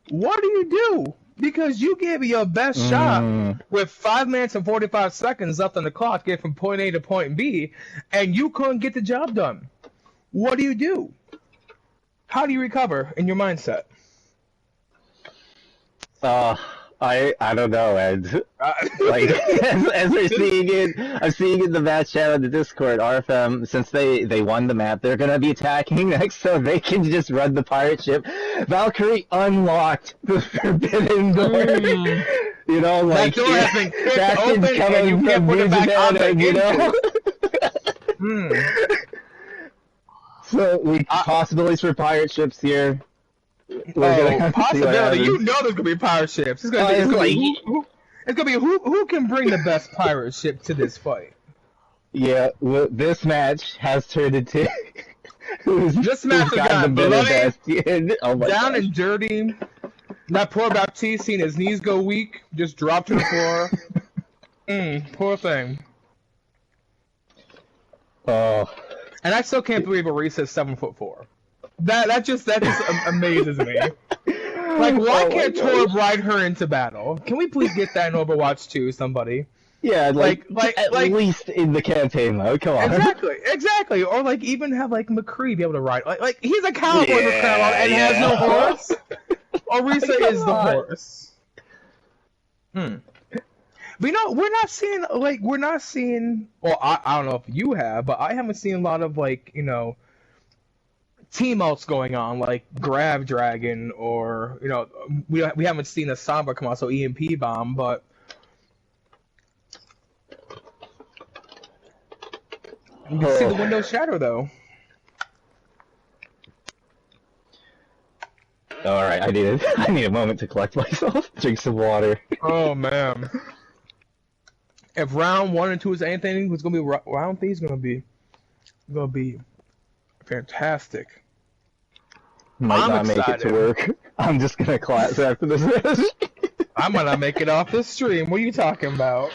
what do? Because you gave it your best shot with 5 minutes and 45 seconds left on the clock, get from point A to point B, and you couldn't get the job done. What do? How do you recover in your mindset? I don't know, and like as we're seeing it, I'm seeing in the match chat on the Discord, RFM, since they won the map, they're gonna be attacking next, so they can just run the pirate ship. Valkyrie unlocked the forbidden door. You know, like that door has been kicked open, and you can't put it back on again. You know. So possibilities for pirate ships here. Possibility. You know there's gonna be pirate ships. It's gonna be who can bring the best pirate ship to this fight. Yeah, this match has turned into this match got bloody, down gosh. and dirty. That poor Baptiste seeing his knees go weak, just dropped to the floor. Poor thing. Oh. And I still can't believe Arisa's 7'4". That just amazes me. Like, why can't Torb ride her into battle? Can we please get that in Overwatch 2, somebody? Yeah, at least in the campaign mode. Come on. Exactly. Or like even have like McCree be able to ride. Like he's a cowboy with and has no horse. Orisa is the horse. But you know, we're not seeing. Well, I don't know if you have, but I haven't seen a lot of like team outs going on, like Grab Dragon, or we haven't seen a Sombra come out, so EMP Bomb, but you can see the window shatter though. Alright, I need a moment to collect myself. Drink some water. Oh man. if round 1 and 2 is anything, it's gonna be round 3 is gonna be fantastic. Might I'm not make it to work. I'm just gonna class after this match. I might not make it off the stream. What are you talking about?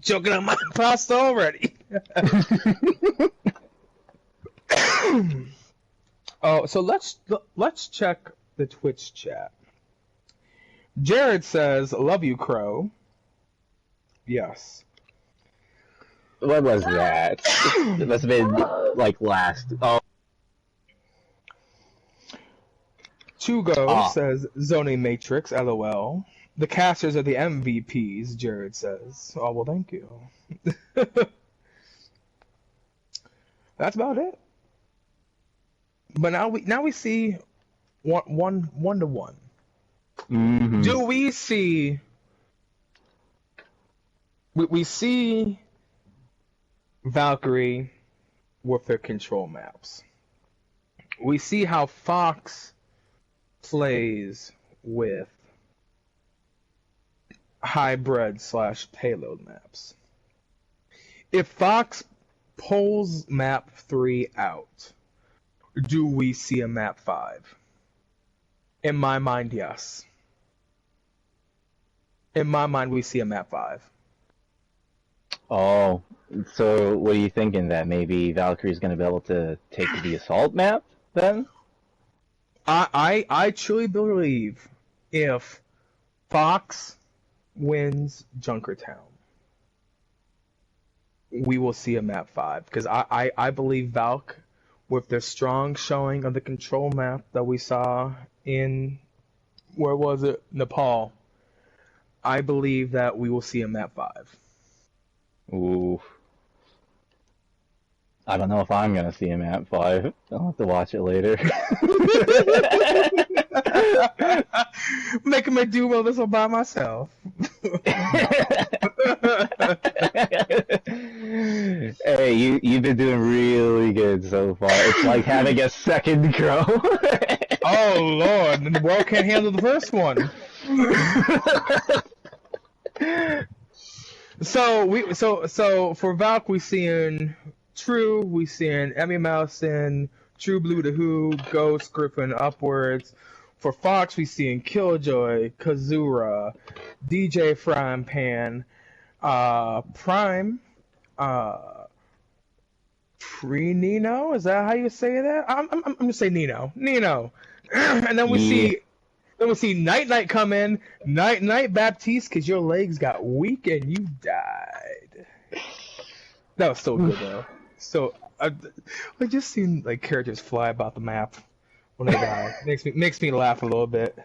Choking on my pasta already. Oh, so let's check the Twitch chat. Jared says, "Love you, Crow." Yes. What was that? It must have been like last. Oh. Chugo says, "Zoning Matrix, LOL." The casters are the MVPs, Jared says. Oh, well, thank you. That's about it. But now we see one to one. Mm-hmm. Do we see? We see Valkyrie with their control maps. We see how Fox plays with hybrid / payload maps. If Fox pulls map 3 out, do we see a map 5? In my mind, yes. In my mind, we see a map 5. Oh, so what are you thinking? That maybe Valkyrie's going to be able to take the assault map then? I truly believe if Fox wins Junkertown, we will see a map 5. Because I believe Valk, with their strong showing of the control map that we saw in, where was it? Nepal. I believe that we will see a map 5. Ooh. I don't know if I'm going to see a map 5. I'll have to watch it later. Making me do well this all by myself. Hey, you've been doing really good so far. It's like having a second Crow. Oh Lord, the world can't handle the first one. So for Valk, we seeing True, we seeing Emmy Mousen, True Blue the Who, Ghost, Griffin, Upwards. For Fox, we seeing Killjoy, Kazura, DJ Frying Pan, Prime, Pre-Nino. Is that how you say that? I'm gonna say Nino. And then we see Night come in. Night Baptiste, because your legs got weak and you died. That was so good though. So I just seen like characters fly about the map when they die. Makes me laugh a little bit.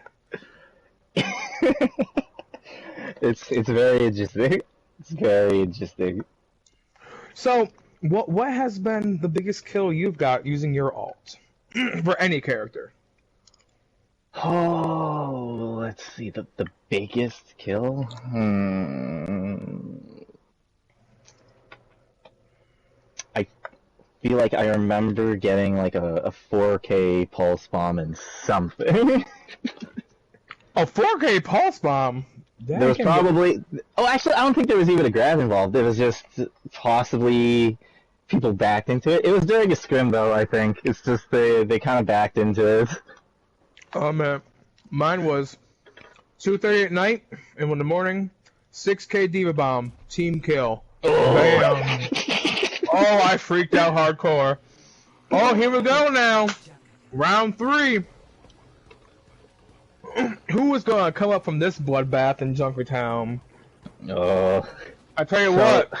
It's very interesting. It's very interesting. So what has been the biggest kill you've got using your ult for any character? Oh, let's see, the biggest kill? I feel like I remember getting like a 4K pulse bomb and something. A 4K pulse bomb? There was probably... Oh, actually, I don't think there was even a grab involved. It was just possibly people backed into it. It was during a scrim, though, I think. It's just they kind of backed into it. Oh, man. Mine was 2:30 at night, and in the morning, 6K Diva Bomb, team kill. Oh. Bam. Oh, I freaked out hardcore. Oh, here we go now. Round 3. Who is going to come up from this bloodbath in Junkertown? I tell you what,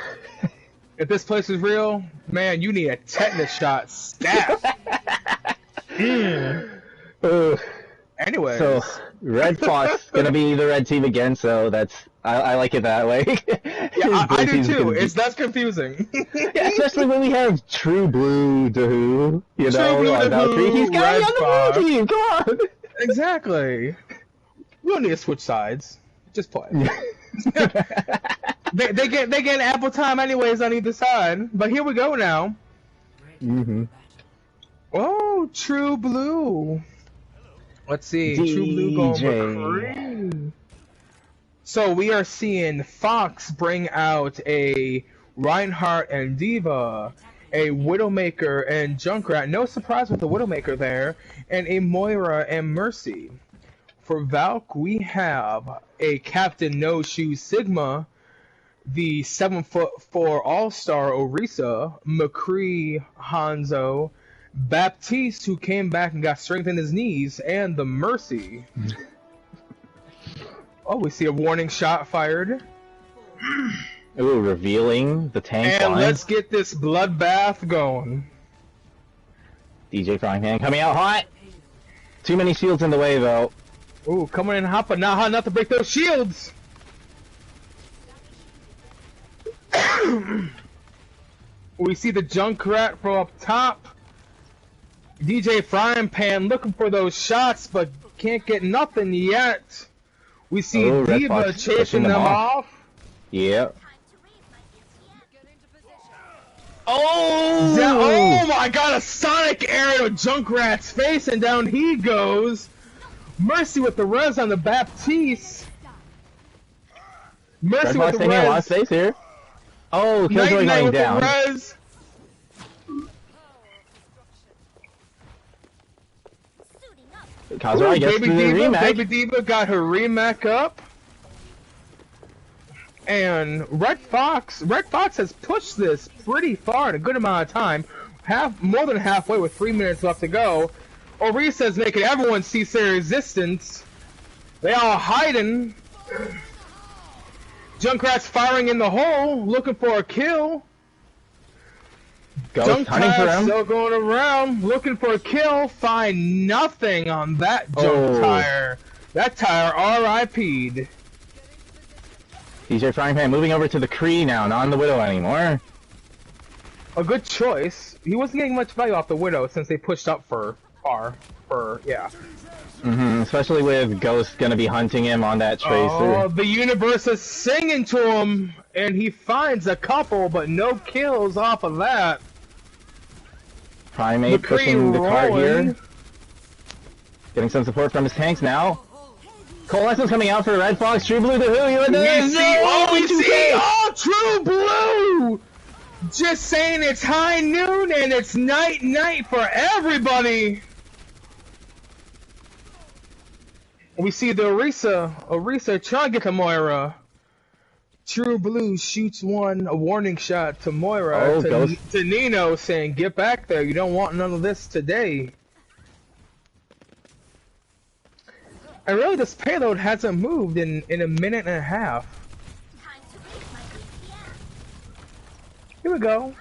if this place is real, man, you need a tetanus shot stat. Anyway, so Red Fox gonna be the red team again, so that's I like it that way. Yeah, I do too. That's confusing. Yeah, especially when we have True Blue Dahoo, you know, on Valkyrie. He's got to be on the blue team. Come on. Exactly. We don't need to switch sides. Just play. they get ample time anyways on either side. But here we go now. Mm-hmm. Oh, True Blue. Let's see. DJ. True Blue going McCree. So we are seeing Fox bring out a Reinhardt and Diva, a Widowmaker and Junkrat. No surprise with the Widowmaker there, and a Moira and Mercy. For Valk, we have a Captain No Shoes Sigma, the 7'4" All-Star Orisa, McCree Hanzo, Baptiste, who came back and got strength in his knees, and the Mercy. Oh, we see a warning shot fired. Ooh, revealing the tank And line. let's get this bloodbath going. DJ Frying Pan coming out hot. Too many shields in the way, though. Ooh, coming in hot, but not hot enough to break those shields. We see the Junkrat from up top. DJ Frying Pan looking for those shots, but can't get nothing yet. We see Diva chasing them off. Yep. Oh my god, a sonic arrow to Junkrat's face, and down he goes. Mercy with the res on the Baptiste. Mercy with the taking a lot of res. space here. Oh, Killjoy going down. Kazura gets the remake. Baby Diva got her remake up. And Red Fox has pushed this pretty far in a good amount of time. More than halfway with 3 minutes left to go. Orisa's making everyone cease their resistance. They all hiding. Junkrat's firing in the hole, looking for a kill. Ghost hunting for him. Still going around, looking for a kill. Find nothing on that junk tire. That tire RIP'd. DJ Frying Pan moving over to the Kree now, not on the Widow anymore. A good choice. He wasn't getting much value off the Widow since they pushed up for yeah. Especially with Ghost gonna be hunting him on that tracer. Oh, the universe is singing to him, and he finds a couple, but no kills off of that. Primate pushing the cart here. Getting some support from his tanks now. Coalescence coming out for Red Fox, True Blue, the Who, you and we see True Blue! Just saying it's high noon and it's night for everybody! We see the Orisa trying to get to Moira. True Blue shoots a warning shot to Moira, to Nino, saying, get back there, you don't want none of this today. And really, this payload hasn't moved in a minute and a half. Here we go.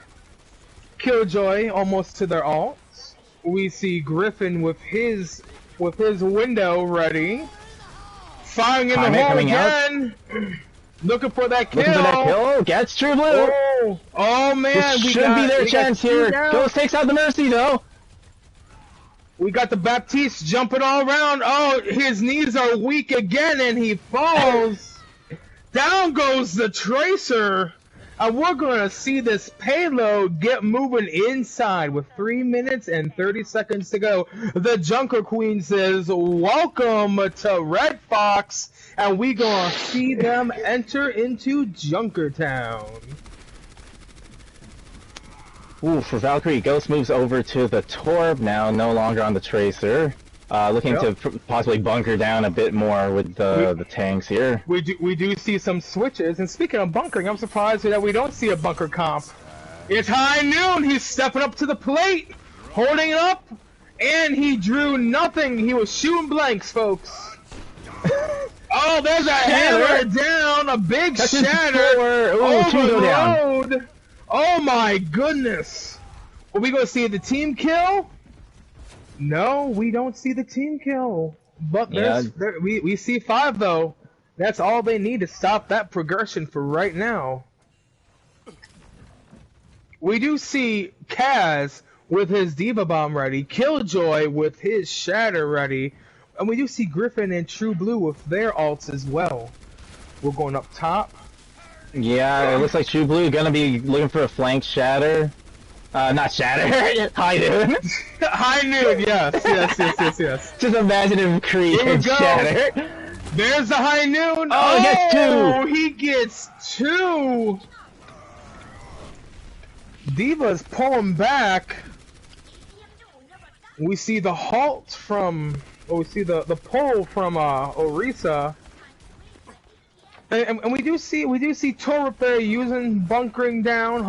Killjoy almost to their ults. We see Griffin with his window ready. Firing in the hole again. Looking for that kill. Looking for that kill. Gets True Blue. Oh man, this should be their chance here. Ghost takes out the Mercy though. We got the Baptiste jumping all around. Oh, his knees are weak again, and he falls. Down goes the Tracer. And we're going to see this payload get moving inside with 3 minutes and 30 seconds to go. The Junker Queen says, welcome to Red Fox. And we going to see them enter into Junkertown. Ooh, for Valkyrie, Ghost moves over to the Torb now, no longer on the Tracer. Looking to possibly bunker down a bit more with the tanks here. We do see some switches, and speaking of bunkering, I'm surprised that we don't see a bunker comp. It's high noon, he's stepping up to the plate, holding it up, and he drew nothing. He was shooting blanks, folks. Oh, there's a hammer down, a big shatter. Overload. Oh my goodness! Are we gonna see the team kill? No, we don't see the team kill. But we see 5 though. That's all they need to stop that progression for right now. We do see Kaz with his Diva Bomb ready, Killjoy with his Shatter ready, and we do see Griffin and True Blue with their ults as well. We're going up top. Yeah, it looks like True Blue gonna be looking for a flank Shatter. Not Shatter, High Noon. High Noon, yes. Just imagine him creating Shatter. There's the high noon. Oh, he gets two. He gets two. Diva's pulling back. We see the halt from. Oh, we see the pull from Orisa. And we do see Torip there using hunkering down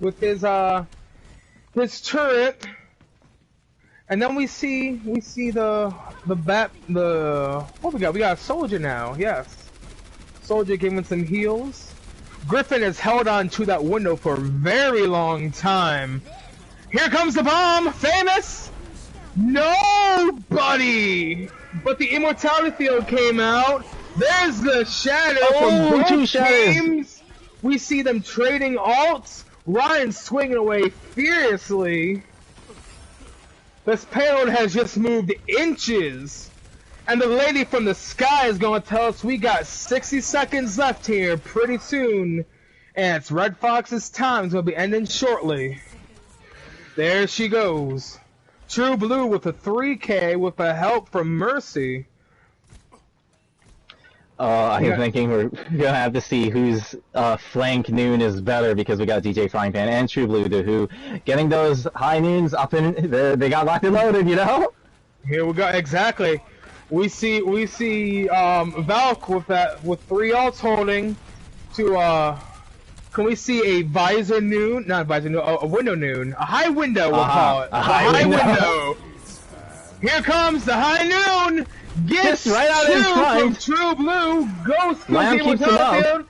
with his turret. And then we see the what we got? We got a soldier now. Yes, soldier giving some heals. Griffin has held on to that window for a very long time. Here comes the bomb, famous. Nobody, but the immortality field came out. There's the shadow from both teams. We see them trading ults. Ryan swinging away furiously. This payload has just moved inches. And the lady from the sky is going to tell us we got 60 seconds left here pretty soon. And it's Red Fox's time. It's going to be ending shortly. There she goes. True Blue with a 3K with the help from Mercy. I'm thinking we're gonna have to see whose flank noon is better because we got DJ Frying Pan and True Blue, who getting those high noons up in. They got locked and loaded, you know. Here we go. Exactly. We see Valk with 3 ults holding to Can we see a visor noon? Not visor noon. A window noon. A high window. We'll call it. A high window. Here comes the high noon. Gets right out in front. From True Blue. Goes through the field.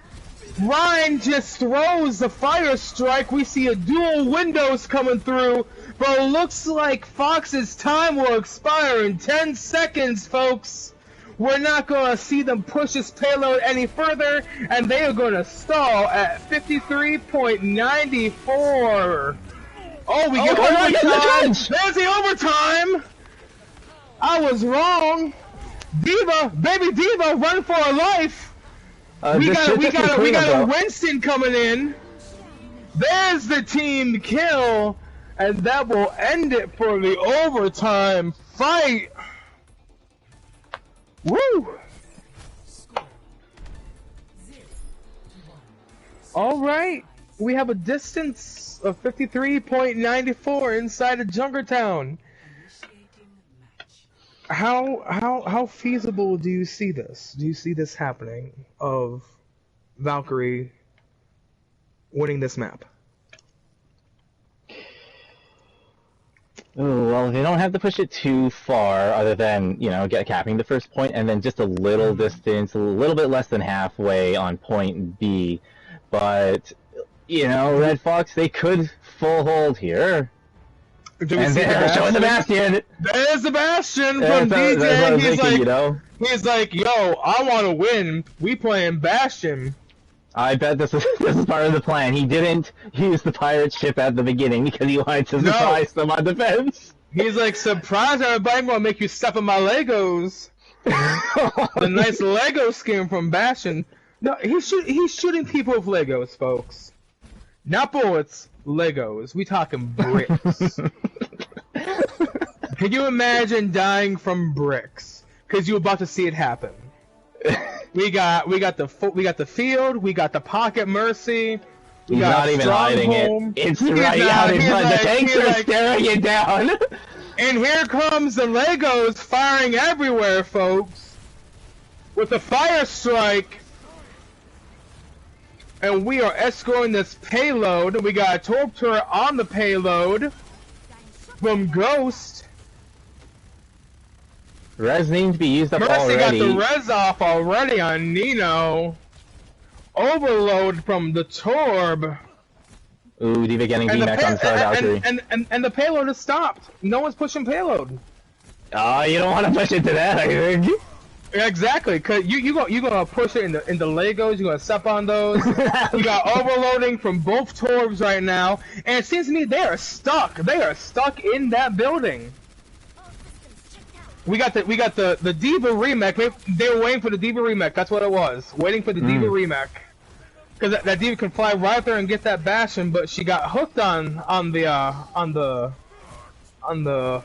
Ryan just throws the fire strike. We see a dual windows coming through, but it looks like Fox's time will expire in 10 seconds, folks. We're not going to see them push this payload any further, and they are going to stall at 53.94. Oh, we get overtime. There's the overtime. I was wrong. Diva, baby Diva, run for her life. We got a Winston coming in. There's the team kill, and that will end it for the overtime fight. Woo! All right, we have a distance of 53.94 inside of Junkertown. How feasible do you see this? Do you see this happening of Valkyrie winning this map? Oh, well, they don't have to push it too far, other than, capping the first point, and then just a little distance, a little bit less than halfway on point B. But, Red Fox, they could full hold here. And they're showing the Bastion! There's the Bastion from DJ! He's like, yo, I want to win. We playing Bastion. I bet this is part of the plan. He didn't use the pirate ship at the beginning because he wanted to surprise them on defense. He's like, surprise everybody, I'm gonna make you step on my Legos. The nice Lego skin from Bastion. No, he's shooting people with Legos, folks. Not bullets, Legos. We talking bricks. Can you imagine dying from bricks? Because you're about to see it happen. We got the field, we got the pocket Mercy. He's not even hiding it. It's right out in front. The tanks are staring it down. And here comes the Legos firing everywhere, folks. With the fire strike. And we are escorting this payload. We got a torp turret on the payload from Ghost. Res needs to be used up Mercy already. Got the res off already on Nino. Overload from the Torb. Ooh, Diva getting VMAX on Star Valkyrie. And the payload is stopped. No one's pushing payload. Oh, you don't want to push it to that, I think. Exactly, cause you gonna push it in the Legos. You gonna step on those. We got overloading from both Torbs right now, and it seems to me they are stuck. They are stuck in that building. We got the Diva remake. They were waiting for the Diva remake. That's what it was. Waiting for the Diva remake. Cause that Diva can fly right there and get that Bastion, but she got hooked on the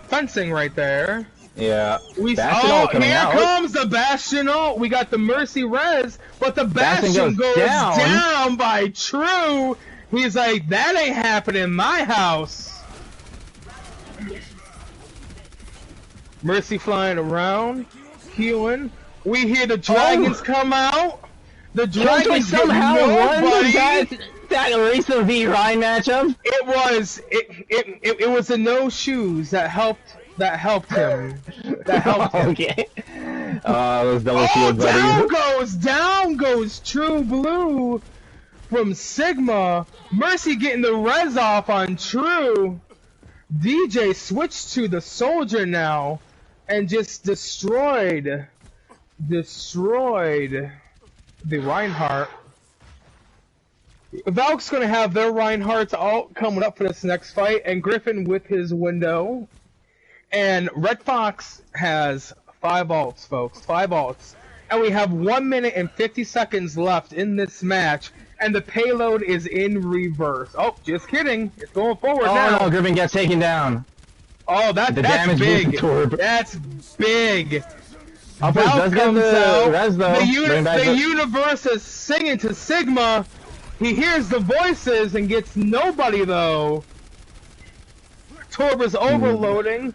fencing right there. Yeah. We Bastion ult coming here out. comes the Bastion ult. We got the Mercy res, but the Bastion Bastion goes down. down by True. He's like, that ain't happening in my house. Mercy flying around, healing. We hear the dragons come out. The dragons somehow get nobody. that Orisa v Ryan matchup. It was the no shoes that helped him. That helped him. Okay. Those double shield buddies. Down goes True Blue from Sigma. Mercy getting the res off on True. DJ switched to the Soldier now and just destroyed the Reinhardt. Valk's gonna have their Reinhardt's ult coming up for this next fight, and Griffin with his window. And Red Fox has 5 ults, folks. 5 ults. And we have 1 minute and 50 seconds left in this match, and the payload is in reverse. Oh, just kidding. It's going forward now. Oh no, Griffin gets taken down. Oh, that's big. That's big. Valk comes out. The universe is singing to Sigma. He hears the voices and gets nobody though. Torber's overloading.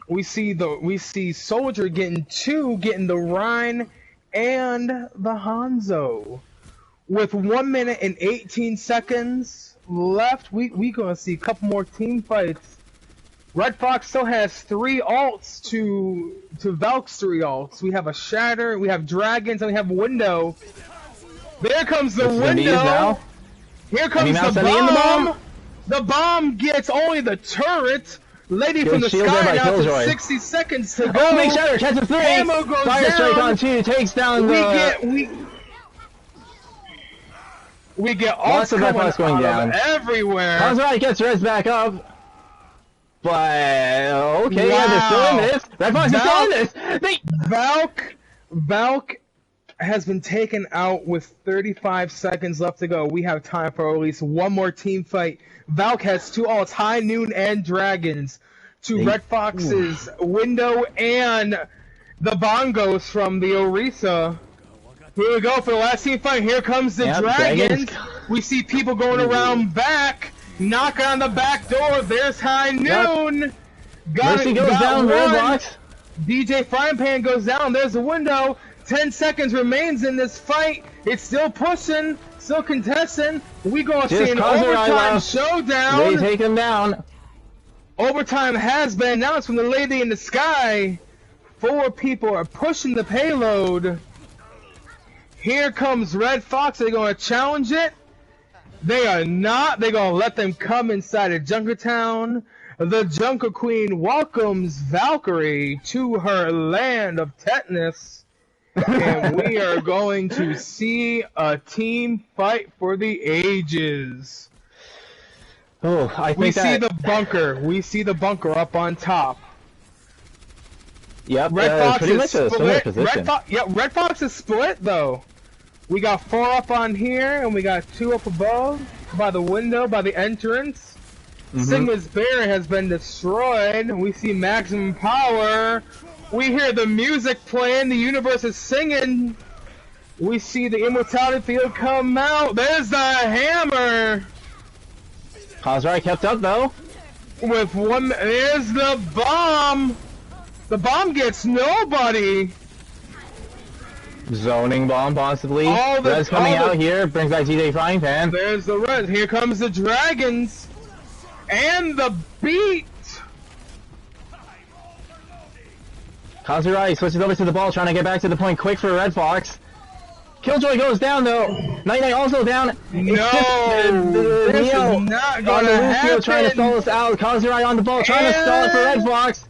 We see Soldier getting 2, getting the Rhine and the Hanzo. With 1 minute and 18 seconds left, we gonna see a couple more team fights. Red Fox still has 3 ults to Valk's 3 ults. We have a Shatter, we have Dragons, and we have Window. There comes the Window. Here comes the bomb. The bomb gets only the turret. Lady from the sky now with 60 seconds to go. Oh, big Shatter, catches 3. Ammo goes Fire strike down. on 2, takes down We get lots of Red coming Fox going down everywhere. Hanzo gets res back up. But okay, yeah, they're still in this. Red Fox is still in this. Valk has been taken out with 35 seconds left to go. We have time for at least one more team fight. Valk has 2 ults, High Noon and Dragons, to Red Fox's Window and the Bongos from the Orisa. Here we go for the last team fight. Here comes the Dragons. We see people going around back. Knock on the back door. There's High Noon. Mercy goes down. Roblox. DJ Frying Pan goes down. There's the Window. 10 seconds remains in this fight. It's still pushing, still contesting. We gonna see an overtime showdown. They take him down. Overtime has been announced from the Lady in the Sky. 4 people are pushing the payload. Here comes Red Fox. They're gonna challenge it. They are not. They're gonna let them come inside of Junkertown. The Junker Queen welcomes Valkyrie to her land of tetanus. And we are going to see a team fight for the ages. Oh, I think we see the bunker. We see the bunker up on top. Yep, Red Fox pretty is much a split. position. Red Fox is split though. We got 4 up on here, and we got 2 up above by the window, by the entrance. Sigma's Bear has been destroyed. We see maximum power. We hear the music playing. The universe is singing. We see the immortality field come out. There's the hammer. Hanzo kept up though. With 1, there's the bomb. The bomb gets nobody. Zoning bomb possibly. Res coming out here, brings back DJ Frying Pan. There's the res. Here comes the Dragons. And the beat. Hanzo switches over to the ball, trying to get back to the point quick for Red Fox. Killjoy goes down though. Night also down. This is not gonna happen. Trying to stall us out. Hanzo on the ball, trying to stall it for Red Fox.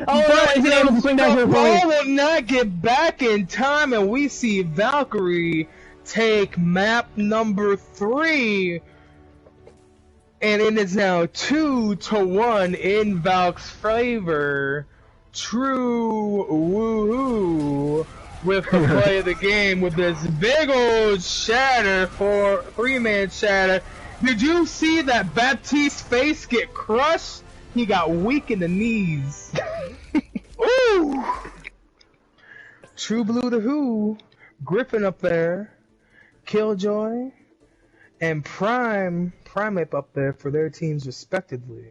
Oh no, he's able to swing back to the point. The ball will not get back in time, and we see Valkyrie take map number 3. And it is now 2-1 in Valk's favor. True woohoo with the play of the game with this big old shatter for 3-man shatter. Did you see that Baptiste's face get crushed He got weak in the knees. Ooh! True Blue the Who, Griffin up there, Killjoy, and Primate up there for their teams respectively.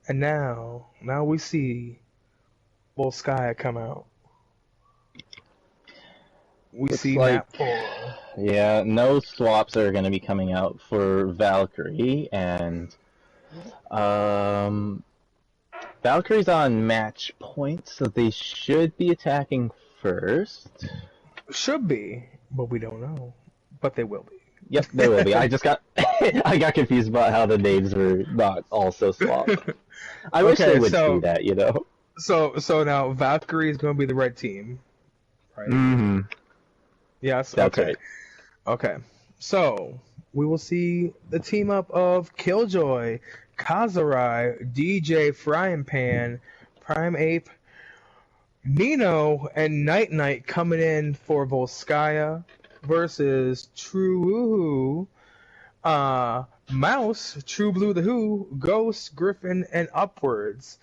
And now we see Volskaya come out. We Looks see like, map 4. Yeah, no swaps are going to be coming out for Valkyrie, and Valkyrie's on match point, so they should be attacking first. Should be, but we don't know. But they will be. Yep, they will be. I got confused about how the names were not also swapped. I wish they would do that, you know. So now Valkyrie is going to be the red team, right? Mm-hmm. Yes. That's okay. right. Okay. So we will see the team up of Killjoy, Kazurai, DJ Frying Pan, Prime Ape, Nino, and Night Knight coming in for Volskaya versus True Woohoo, Mouse, True Blue the Who, Ghost, Griffin, and Upwards.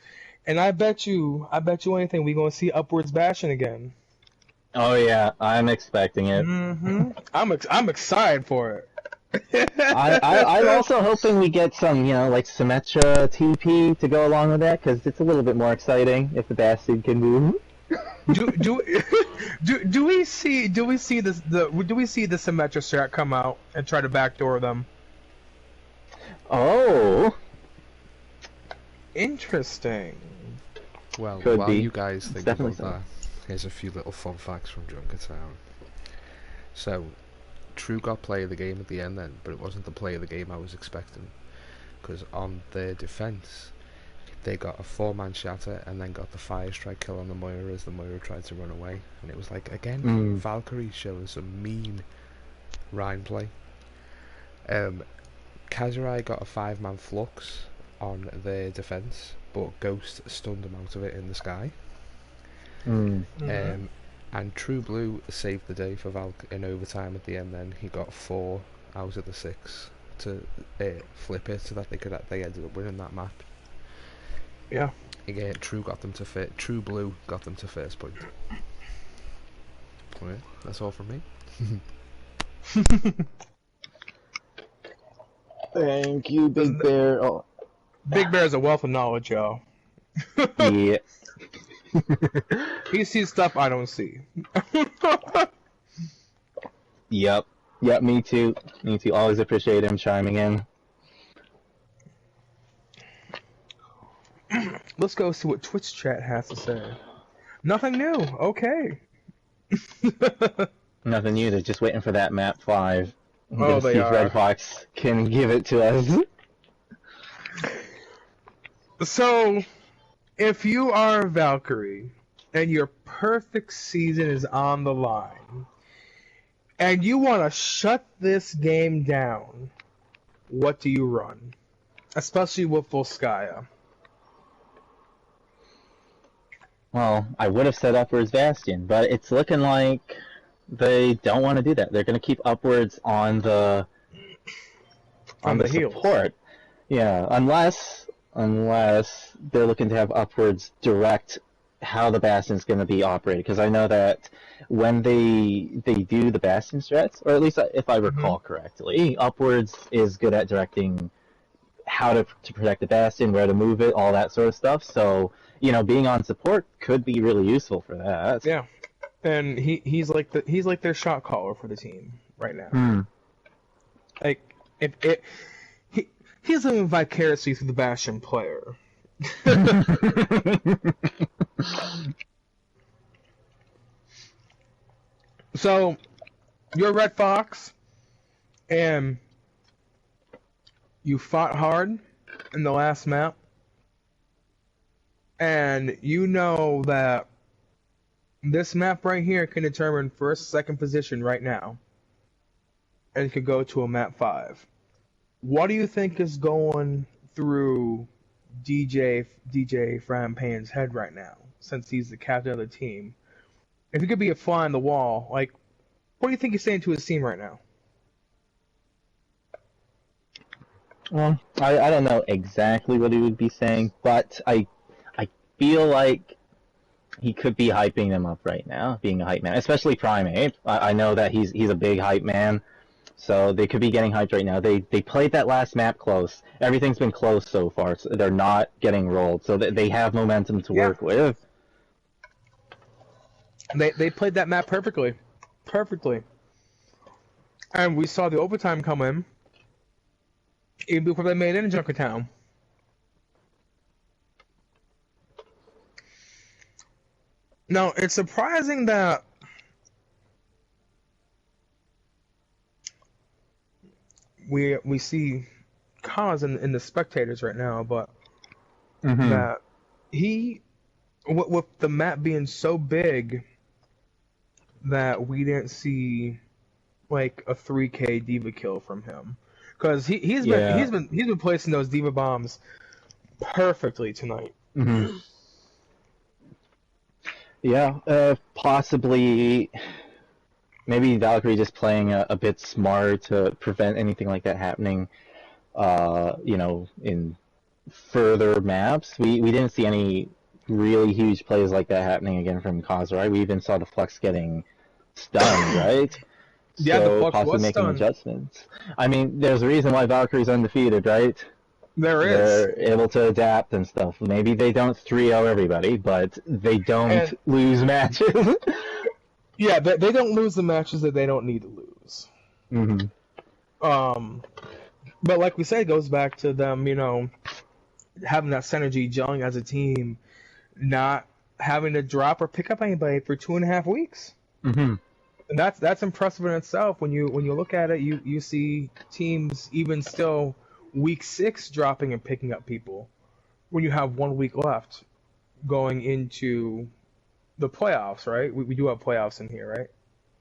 And I bet you anything, we're gonna see Upwards bashing again. Oh yeah, I'm expecting it. Mm-hmm. I'm excited for it. I'm also hoping we get some, like Symmetra TP to go along with that, because it's a little bit more exciting if the Bastion can move. do we see the Symmetra strat come out and try to backdoor them? Oh, interesting. Well, Could while be. you guys think about so. that, here's a few little fun facts from Junkertown. So, True got play of the game at the end then, but it wasn't the play of the game I was expecting. Because on their defense, they got a 4-man shatter and then got the fire strike kill on the Moira as the Moira tried to run away. And it was like, again, Valkyrie showing some mean Rhine play. Kazurai got a 5-man flux on their defense, but Ghost stunned him out of it in the sky. And True Blue saved the day for Valk in overtime at the end. Then he got 4 out of the 6 to flip it, so that they ended up winning that map. Yeah. Again, True Blue got them to first point. Well, that's all from me. Thank you, Big Bear. Oh. Big Bear's a wealth of knowledge, y'all. Yeah. He sees stuff I don't see. Yep, me too. Always appreciate him chiming in. Let's go see what Twitch chat has to say. Nothing new. Okay. Nothing new. They're just waiting for that map 5. Oh, they see if are. Red Fox can give it to us. So, if you are Valkyrie and your perfect season is on the line, and you want to shut this game down, what do you run? Especially with Volskaya. Well, I would have said Upwards Bastion, but it's looking like they don't want to do that. They're going to keep Upwards on the heels. support. Yeah, unless they're looking to have Upwards direct how the Bastion's going to be operated. Because I know that when they do the Bastion strats, or at least if I recall correctly, Upwards is good at directing how to protect the Bastion, where to move it, all that sort of stuff. So, being on support could be really useful for that. Yeah, and he's like their shot caller for the team right now. Like he's living vicariously through the Bastion player. So, you're Red Fox, and you fought hard in the last map, and you know that this map right here can determine first, second position right now, and it could go to a map 5. What do you think is going through DJ Frampan's head right now, since he's the captain of the team? If he could be a fly on the wall, like, what do you think he's saying to his team right now? Well, I don't know exactly what he would be saying, but I feel like he could be hyping them up right now, being a hype man, especially Primeape. I know that he's a big hype man, so they could be getting hyped right now. They played that last map close. Everything's been close so far, so they're not getting rolled, so they have momentum to Yeah. work with. They played that map perfectly. Perfectly. And we saw the overtime come in even before they made it in Junkertown. Now, it's surprising that we see Kaz in the spectators right now, but that he, with the map being so big, that we didn't see like a 3K diva kill from him, because he's been placing those diva bombs perfectly tonight. Yeah, possibly. Maybe Valkyrie just playing a bit smart to prevent anything like that happening. In further maps, we didn't see any really huge plays like that happening again from Kaz, right? We even saw the Flux getting stunned, right? Yeah, so the Flux possibly was making stunned. adjustments. I mean, there's a reason why Valkyrie's undefeated, right? They're able to adapt and stuff. Maybe they don't 3-0 everybody, but they don't lose matches. Yeah, they don't lose the matches that they don't need to lose. But like we said, it goes back to them, having that synergy, gelling as a team, not having to drop or pick up anybody for 2.5 weeks. And that's impressive in itself. When you look at it, you see teams even still week 6 dropping and picking up people when you have 1 week left going into the playoffs, right? We do have playoffs in here, right?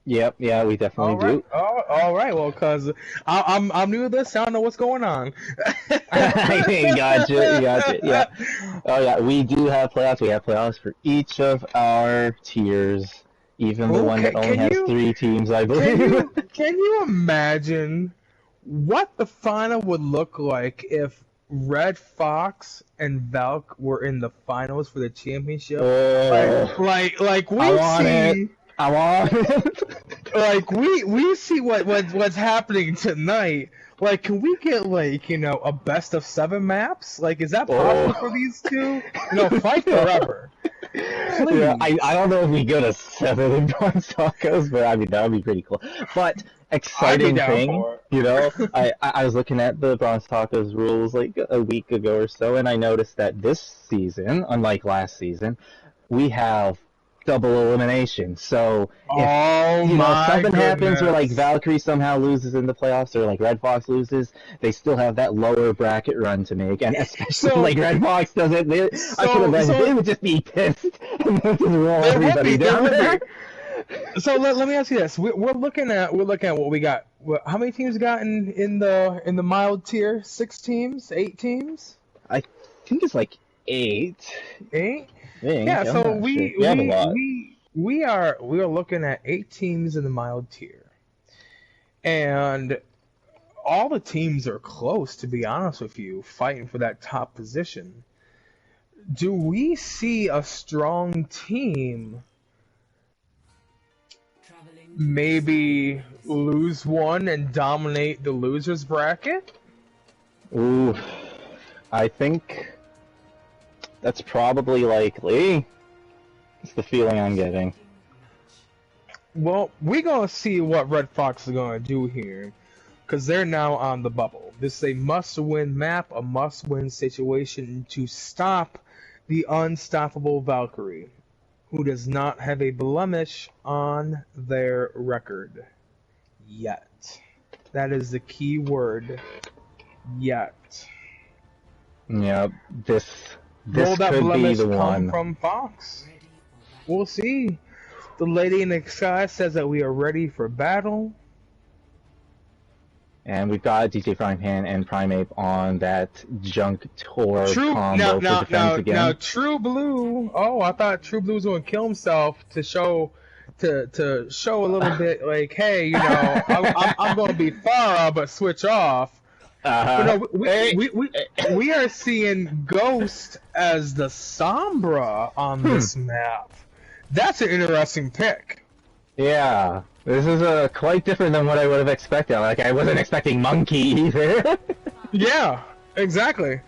Yep, yeah, we definitely do. All right. Well, because I'm new to this, I don't know what's going on. Gotcha. Yeah. Oh yeah, we do have playoffs. We have playoffs for each of our tiers, even the one that only has 3 teams, I believe. Can you imagine what the final would look like if Red Fox and Valk were in the finals for the championship? Like we see. I want it. Like we see what's happening tonight. Like, can we get a best of 7 maps? Like, is that possible for these two? Fight forever. Please. Yeah, I don't know if we go to 7 in Bronze Tacos, but I mean that would be pretty cool. But exciting thing, I was looking at the Bronze Tacos rules like a week ago or so, and I noticed that this season, unlike last season, we have double elimination. So if something happens where like Valkyrie somehow loses in the playoffs or like Red Fox loses, they still have that lower bracket run to make, and especially like Red Fox doesn't. I could imagine they would just be pissed and just roll everybody down there. So let me ask you this: we're looking at what we got. How many teams got in the mild tier? 6 teams? 8 teams? I think it's like 8. 8? Yeah, so we are looking at 8 teams in the mild tier, and all the teams are close, to be honest with you, fighting for that top position. Do we see a strong team maybe lose one and dominate the losers bracket? Ooh, I think that's probably likely. It's the feeling I'm getting. Well, we're going to see what Red Fox is going to do here, because they're now on the bubble. This is a must-win map, a must-win situation to stop the unstoppable Valkyrie, who does not have a blemish on their record. Yet. That is the key word. Yet. Yeah, this Will that could blemish be the come one. from Fox? We'll see. The lady in the sky says that we are ready for battle. And we've got DJ Frying Pan and Primeape on that Junk Tor combo for defense again. Now, True Blue. Oh, I thought True Blue was going to kill himself to show a little bit like, hey, I'm going to be far, but switch off. You know, Hey. we are seeing Ghost as the Sombra on this map. That's an interesting pick. Yeah, this is quite different than what I would have expected. Like, I wasn't expecting Monkey either. Yeah, exactly.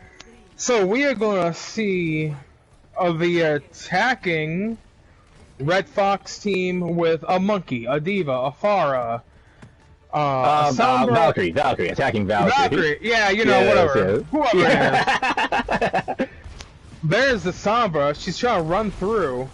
So we are going to see the attacking Red Fox team with a Monkey, a Diva, a Pharah, a Sombra, Valkyrie, attacking Valkyrie. Valkyrie. Yeah, you know, whatever. Whoever it is. There's the Sombra. She's trying to run through.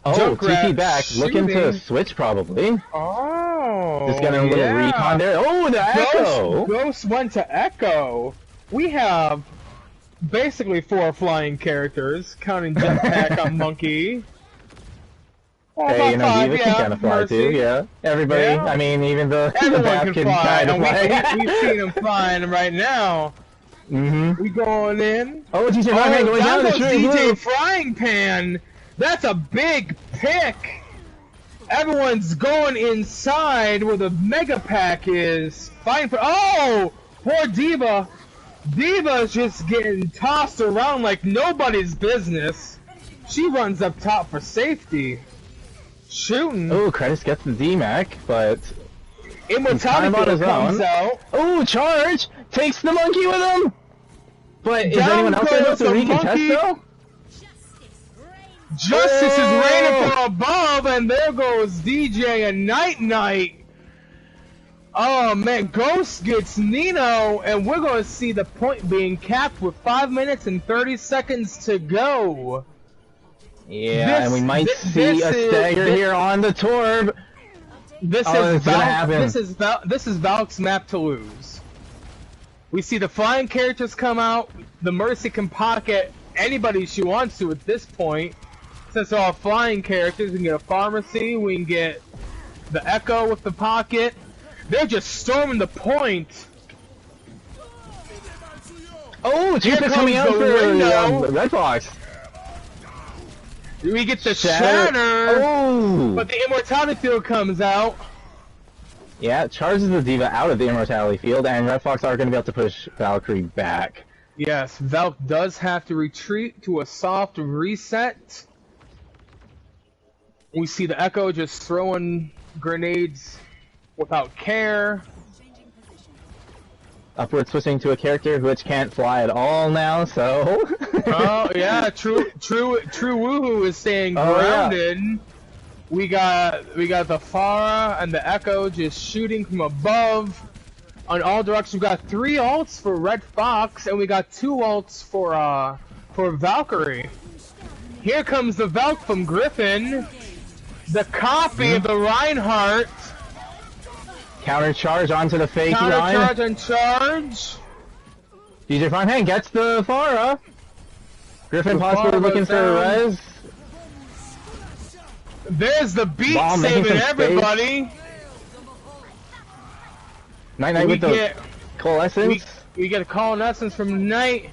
Oh, Junkrat TP back, looking to shooting. switch probably. Oh, Just getting a little recon there. Oh, the Echo! Ghost went to Echo. We have basically 4 flying characters, counting Jetpack on Monkey. Oh, Hey, you know, five, Diva can kind of fly Mercy. too, yeah. Everybody, Yeah. I mean, even the Everyone Bap can can fly, kind of and fly. we've seen him flying right now. Mm-hmm. We going in. Oh, DJ Frying Pan going down the goes tree. DJ Blue. Frying Pan. That's a big pick. Everyone's going inside where the mega pack is. Fighting for. Oh, poor Diva. Diva's just getting tossed around like nobody's business. She runs up top for safety. Shooting. Oh, Credits gets the DMAC, but Immortality on his comes own. out. oh, Charge takes the Monkey with him. But is Down anyone else able goes to the recontest Monkey. though? Justice Oh! is raining from above, and there goes DJ and Night Night. Oh man, Ghost gets Nino, and we're going to see the point being capped with 5 minutes and 30 seconds to go. Yeah, and we might see a stagger here on the Torb. This Oh, is it's gonna happen. This is Valk's map to lose. We see the flying characters come out. The Mercy can pocket anybody she wants to at this point. Since they're all flying characters, we can get a Pharmacy, we can get the Echo with the pocket. They're just storming the point. Oh, Here Chief is coming out comes the for window. Red Fox. We get the Shatter, Oh! but the Immortality Field comes out. Yeah, charges the Diva out of the Immortality Field, and Red Fox are going to be able to push Valkyrie back. Yes, Valk does have to retreat to a soft reset. We see the Echo just throwing grenades without care. Upward switching to a character which can't fly at all now, so... Oh yeah, true Woohoo is staying Oh, yeah. grounded. We got the Pharah and the Echo just shooting from above on all directions. We got 3 ults for Red Fox, and we got 2 ults for Valkyrie. Here comes the Valk from Griffin, the copy of the Reinhardt. Counter charge onto the fake Counter line. charge and charge. DJ Fronthand gets the Pharah. Griffin The possibly Pharah looking goes for down. a res. There's the beat Bomb making saving some everybody. Night We with the get Coalescence. we get a call in essence from Knight.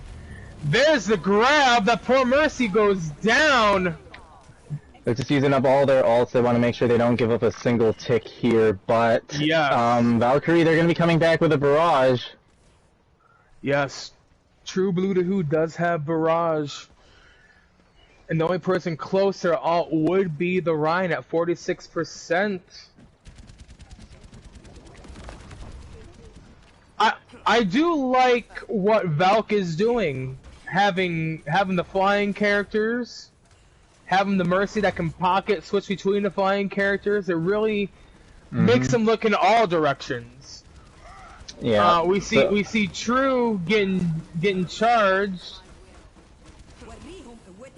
There's the grab. That poor Mercy goes down. They're just using up all their ults. They want to make sure they don't give up a single tick here. But Yes. Valkyrie, they're going to be coming back with a barrage. Yes, True Blue to Who does have barrage. And the only person closer alt would be the Rhine at 46%. I do like what Valk is doing, having the flying characters, having the Mercy that can pocket switch between the flying characters. It really makes them look in all directions. Yeah. We see True getting charged.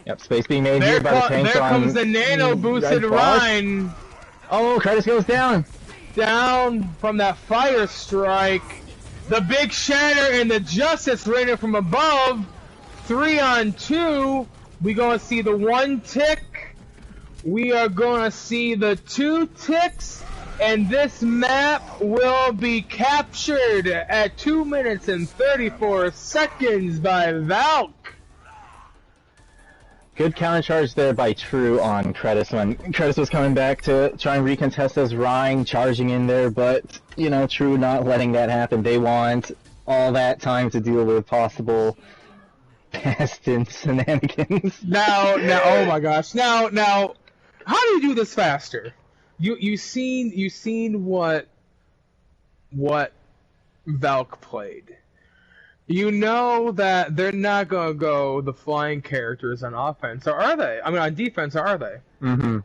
Yep, space being made here by the tanks There on comes the nano boosted Red Fox. Rhine Oh, Credits goes down. down from that fire strike. The big shatter and the Justice Raider from above. 3-on-2. We gonna see the 1 tick. We are gonna see the 2 ticks. And this map will be captured at 2 minutes and 34 seconds by Valk. Good counter charge there by True on Kretis when Kretis was coming back to try and recontest as Rhine charging in there, but, you know, True not letting that happen. They want all that time to deal with possible Bastion shenanigans. Now, oh my gosh. Now, how do you do this faster? You seen what Valk played. You know that they're not gonna go the flying characters on offense, or are they? I mean, on defense, or are they? Mm-hmm.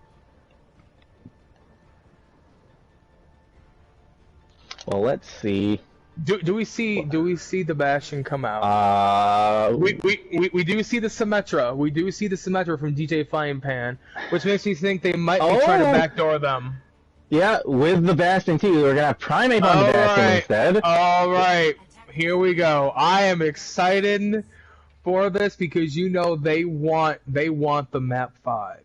Well, let's see. Do we see the Bastion come out? We do see the Symmetra. We do see the Symmetra from DJ Flying Pan, which makes me think they might be trying to backdoor them. Yeah, with the Bastion too. We're gonna have Primate on the Bastion instead. All right, here we go. I am excited for this because you know they want the map 5.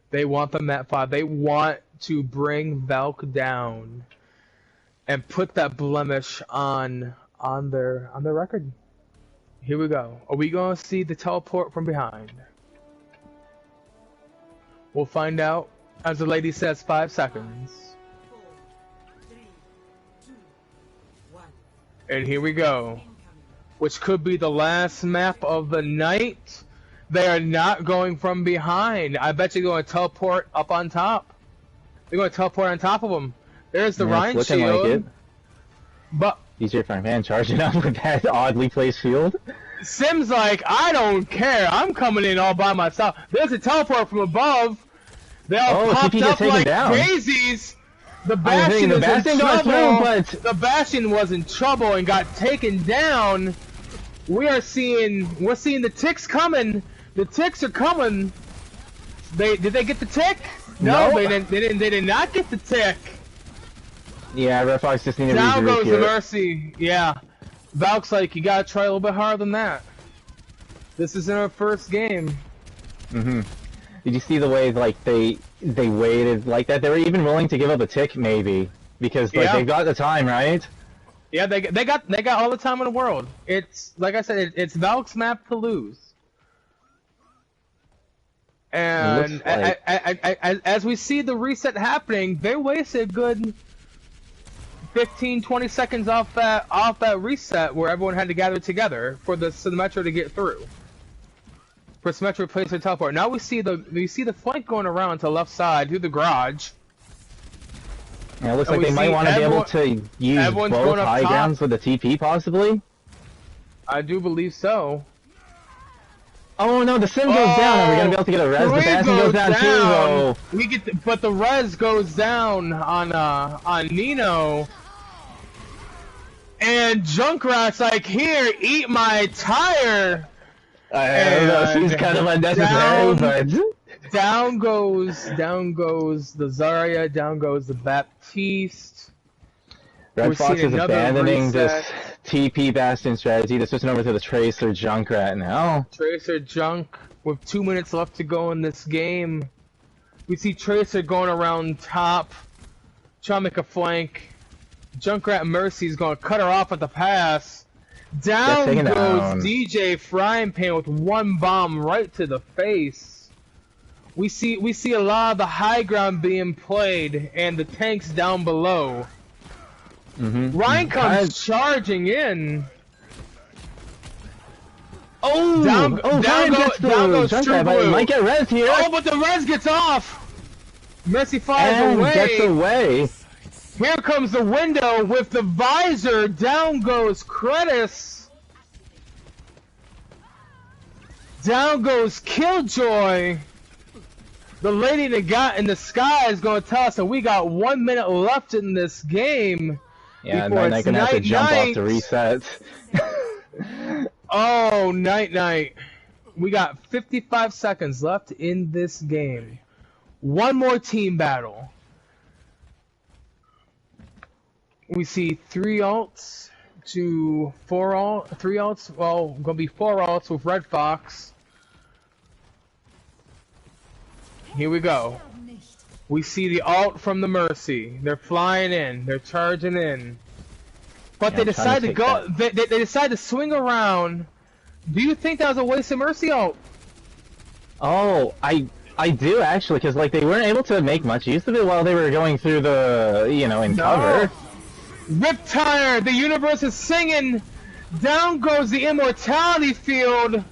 They want the map 5. They want to bring Valk down and put that blemish on their record. Here we go. Are we gonna see the teleport from behind? We'll find out as the lady says 5 seconds. 4, 3, 2, 1. And here we go. Which could be the last map of the night. They are not going from behind. I bet you're going to teleport up on top. They're going to teleport on top of them. There's the Rhine shield. Like it. But DJ Flying Pan charging up with that oddly placed shield. Sim's like, I don't care. I'm coming in all by myself. There's a teleport from above. They all popped up like daisies. The Bastion was in trouble. The Bastion was in trouble and got taken down. We're seeing the ticks coming. The ticks are coming. Did they get the tick? No, they didn't. They did not get the tick. Yeah, Red Fox just needed to regroup. Down goes the Mercy. Yeah, Valk's like, you gotta try a little bit harder than that. This is in our first game. Mhm. Did you see the way like they waited like that? They were even willing to give up a tick maybe because like they got the time, right? Yeah, they got all the time in the world. It's like I said, it's Valk's map to lose. And like... as we see the reset happening, they wasted a good 15-20 seconds off that reset where everyone had to gather together for the Symmetra to get through. For Symmetra to place their teleport. Now we see the flank going around to the left side through the garage. Yeah, it looks like they might want to be able to use both high grounds with the TP possibly. I do believe so. Oh no, the sim goes down. Are we gonna be able to get a res? The Bastion goes down too, though. We get, but the res goes down on Nino. And Junkrat's like, here, eat my tire. I don't know, seems kind of unnecessary, but down goes the Zarya, down goes the Baptiste. Red Fox is abandoning this TP Bastion strategy. They're switching over to the Tracer Junkrat now. Tracer Junk with 2 minutes left to go in this game. We see Tracer going around top, trying to make a flank. Junkrat Mercy's going to cut her off at the pass. Down goes DJ Frying Pan with one bomb right to the face. We see a lot of the high ground being played and the tanks down below. Ryan comes charging in. Oh, down goes True Blue. Might get res here. Oh, but the res gets off. Mercy flies away. Gets away. Here comes the window with the visor. Down goes Kretis. Down goes Killjoy. The lady in the sky is going to tell us that we got 1 minute left in this game. Yeah, and then I'm gonna have to jump off to reset. Oh, night. We got 55 seconds left in this game. One more team battle. We see 3 alts to 4 alts. 3 alts. Well, gonna be 4 alts with Red Fox. Here we go. We see the alt from the Mercy. They're flying in. They're charging in. But they decide to go. They decide to swing around. Do you think that was a waste of Mercy alt? Oh, I do actually, because like they weren't able to make much use of it while they were going through the, in No! cover. Riptire! The universe is singing! Down goes the immortality field!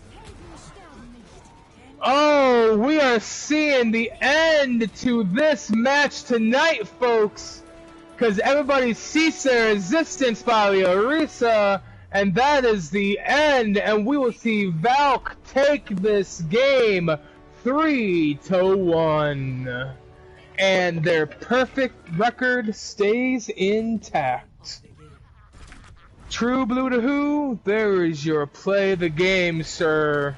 Oh, we are seeing the end to this match tonight, folks! Because everybody ceased their resistance by Orisa, and that is the end, and we will see Valk take this game 3-1. And their perfect record stays intact. True Blue to who? There is your play the game, sir.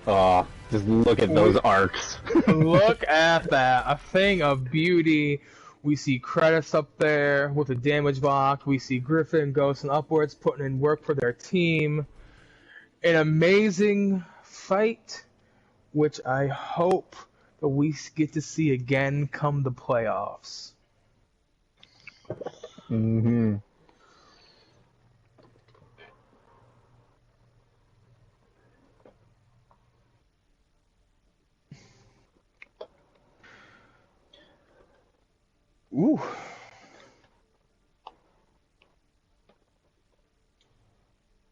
Oh, just look at those arcs. Look at that. A thing of beauty. We see Kratos up there with a damage block. We see Griffin, Ghost, and Upwards putting in work for their team. An amazing fight, which I hope that we get to see again come the playoffs. Mm-hmm. Ooh.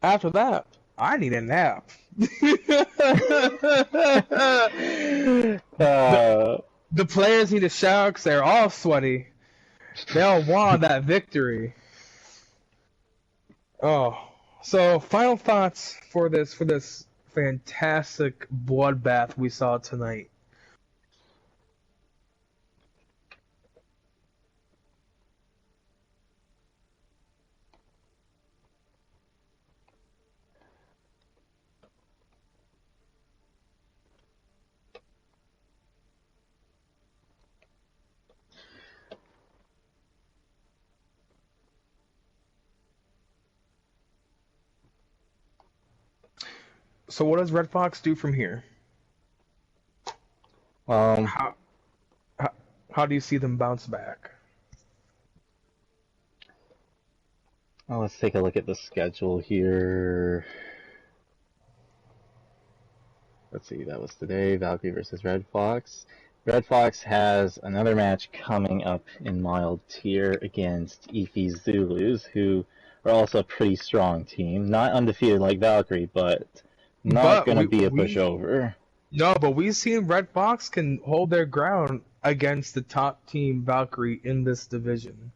After that, I need a nap. The players need a shower because they're all sweaty. They all want that victory. Oh, so final thoughts for this fantastic bloodbath we saw tonight. So what does Red Fox do from here? How do you see them bounce back? Well, let's take a look at the schedule here. Let's see, that was today, Valkyrie versus Red Fox. Red Fox has another match coming up in mild tier against Efi Zulus, who are also a pretty strong team. Not undefeated like Valkyrie, but not going to be a pushover. No, but we've seen Red Fox can hold their ground against the top team Valkyrie in this division.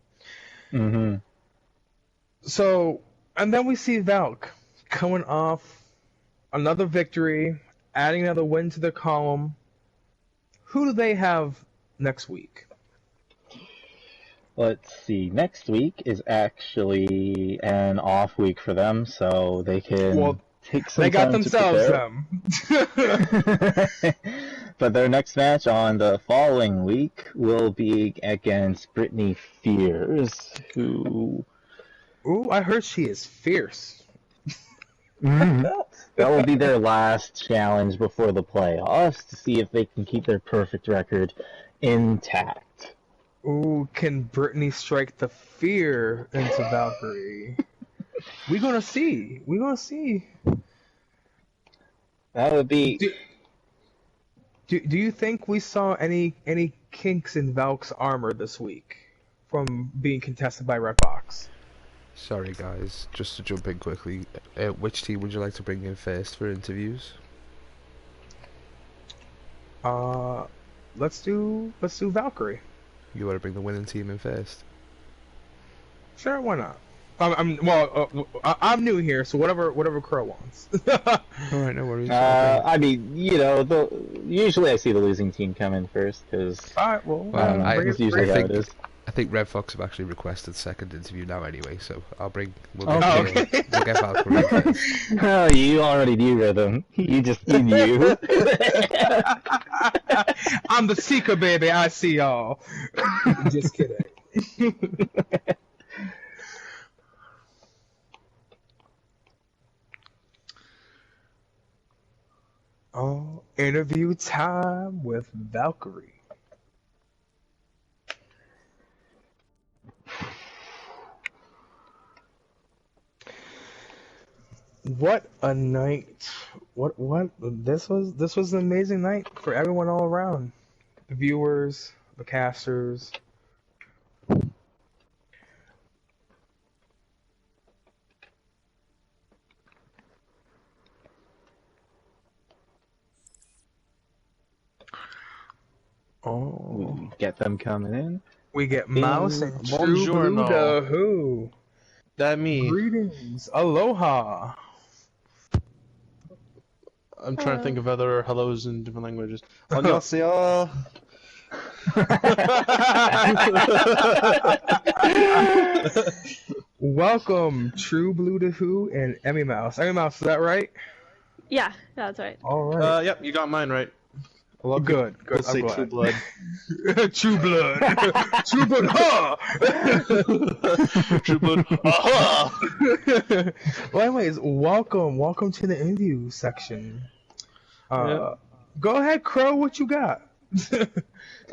Mm-hmm. So, and then we see Valk coming off another victory, adding another win to the column. Who do they have next week? Let's see. Next week is actually an off week for them, so they can take some time to prepare. They got themselves them. But their next match on the following week will be against Brittany Fears, who... Ooh, I heard she is fierce. That will be their last challenge before the playoffs to see if they can keep their perfect record intact. Ooh, can Brittany strike the fear into Valkyrie? We're gonna see. We're gonna see. That would be... Do you think we saw any kinks in Valk's armor this week from being contested by Red Fox? Sorry guys, just to jump in quickly, which team would you like to bring in first for interviews? Let's do Valkyrie. You want to bring the winning team in first? Sure, why not? I'm new here, so whatever Crow wants. Alright, no worries. I mean, usually I see the losing team come in first, because Alright, well, that's usually how it is. I think Red Fox have actually requested second interview now anyway, so we'll get Valkyrie first. Oh, you already knew Rhythm. You knew. I'm the seeker, baby. I see y'all. Just kidding. Oh, interview time with Valkyrie. What a night! What this was an amazing night for everyone all around. The viewers, the casters. Oh, We get them coming in. we get Mouse and True Blue Buongiorno. the Who. That me. Greetings, aloha. I'm trying to think of other hellos in different languages. 안녕하세요. Welcome, True Blue the Who and Emmy Mouse. Emmy Mouse, is that right? Yeah, that's right. All right. Yep, you got mine right. Well, Good. We'll say I'm True glad. Blood. True Blood. True Blood. Ha! True Blood. Aha! Well, anyways, welcome to the interview section. Go ahead, Crow. What you got?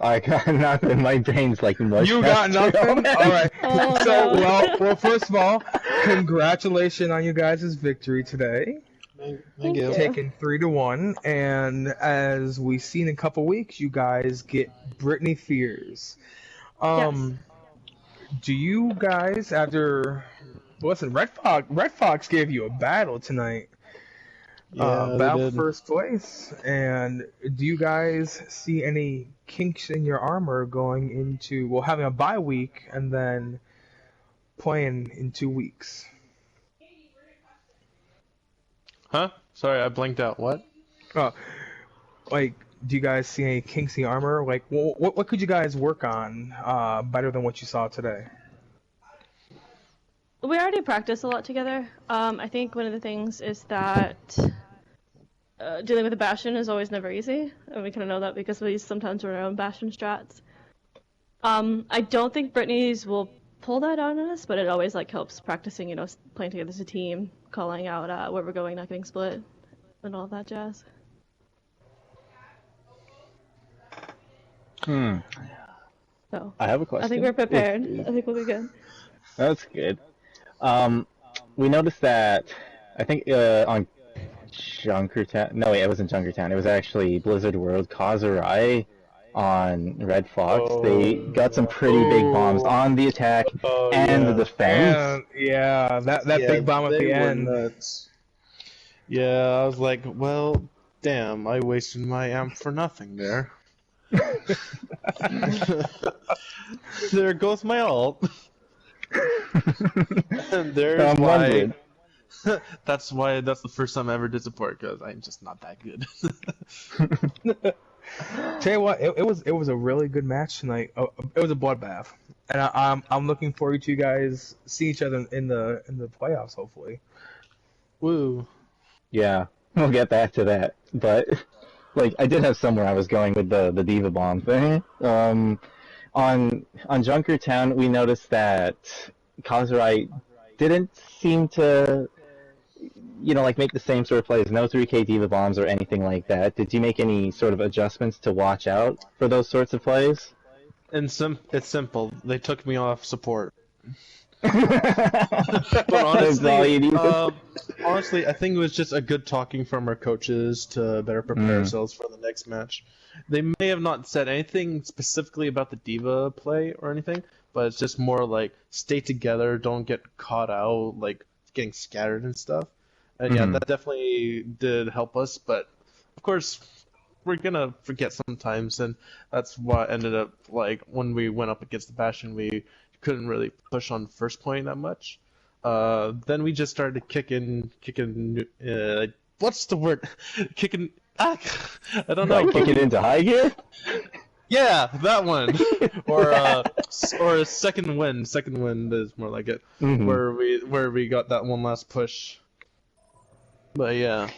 I got nothing. My brain's like mush. You got nothing. All right. Oh, So, no. well, first of all, congratulations on you guys' victory today, Thank you. you. taking 3-1. And as we see in a couple weeks, you guys get Brittany Fears. Do you guys listen? Red Fox gave you a battle tonight. Yeah, they Battle did. first place. And do you guys see any kinks in your armor going into having a bye week and then playing in 2 weeks? Huh? Sorry, I blanked out. What? Like, do you guys see any kinks in your armor? Like, what could you guys work on better than what you saw today? We already practice a lot together. I think one of the things is that dealing with a Bastion is always never easy, and we kind of know that because we sometimes run our own Bastion strats. I don't think Brittany's will pull that on us, but it always helps practicing, playing together as a team, calling out where we're going, not getting split, and all of that jazz. So I have a question. I think we're prepared. I think we'll be good. That's good. We noticed that I think on Junkertown. No, wait, it wasn't Junkertown. It was actually Blizzard World. Kazurai on Red Fox. They got some pretty big bombs on the attack and the defense. Yeah, that big bomb at they the were end. nuts. Yeah, I was like, well, damn, I wasted my amp for nothing there. There goes my ult. And there's I'm why. wondering. That's the first time I ever did support, because I'm just not that good. Tell you what, it was a really good match tonight. It was a bloodbath, and I'm looking forward to you guys see each other in the playoffs, hopefully. Woo. Yeah, we'll get back to that. But I did have somewhere I was going with the Diva Bomb thing. On Junkertown, we noticed that Kazurai didn't seem to, make the same sort of plays. No 3K Diva Bombs or anything like that. Did you make any sort of adjustments to watch out for those sorts of plays? And it's simple. They took me off support. But honestly, honestly, I think it was just a good talking from our coaches to better prepare ourselves for the next match. They may have not said anything specifically about the Diva play or anything, but it's just more like stay together, don't get caught out, getting scattered and stuff. And yeah, that definitely did help us, but of course, we're gonna forget sometimes, and that's what ended up, when we went up against the Bastion, we couldn't really push on first point that much. Then we just started kicking, what's the word? Kicking, I don't know. Kick it into high gear? Yeah, that one. or a second wind. Second wind is more like it. Where we got that one last push. But yeah.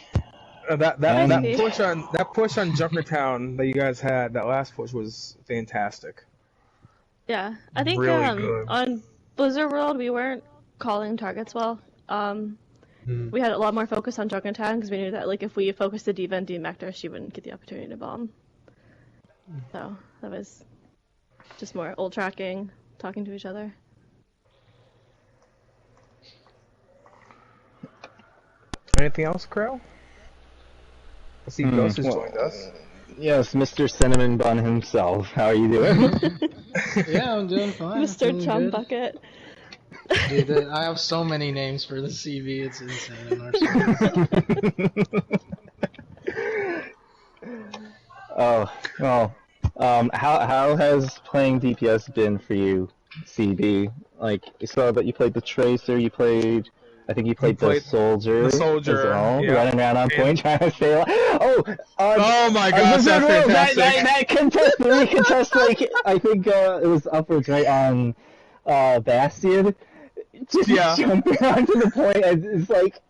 That push on Junkertown that you guys had, that last push was fantastic. Yeah, I think Really good. on Blizzard World we weren't calling targets well. We had a lot more focus on Junkertown because we knew that if we focused the Diva and DMAC'd her, she wouldn't get the opportunity to bomb. So that was just more ult tracking, talking to each other. Anything else, Crow? I see Ghost has joined us. Yes, Mr. Cinnamon Bun himself. How are you doing? Yeah, I'm doing fine. Mr. Feeling Chum good. Bucket. Dude, I have so many names for the CV. It's insane in our Oh, well, how has playing DPS been for you, CB? Like, I saw that you played the Tracer, I think you played played the Soldier, the Soldier, as well, yeah. running around on point trying to stay alive. Oh my gosh, Wizard that's World, fantastic. that contest, the recontest, like, I think it was upwards right on Bastion. Just Yeah. jumping onto the point, and it's like,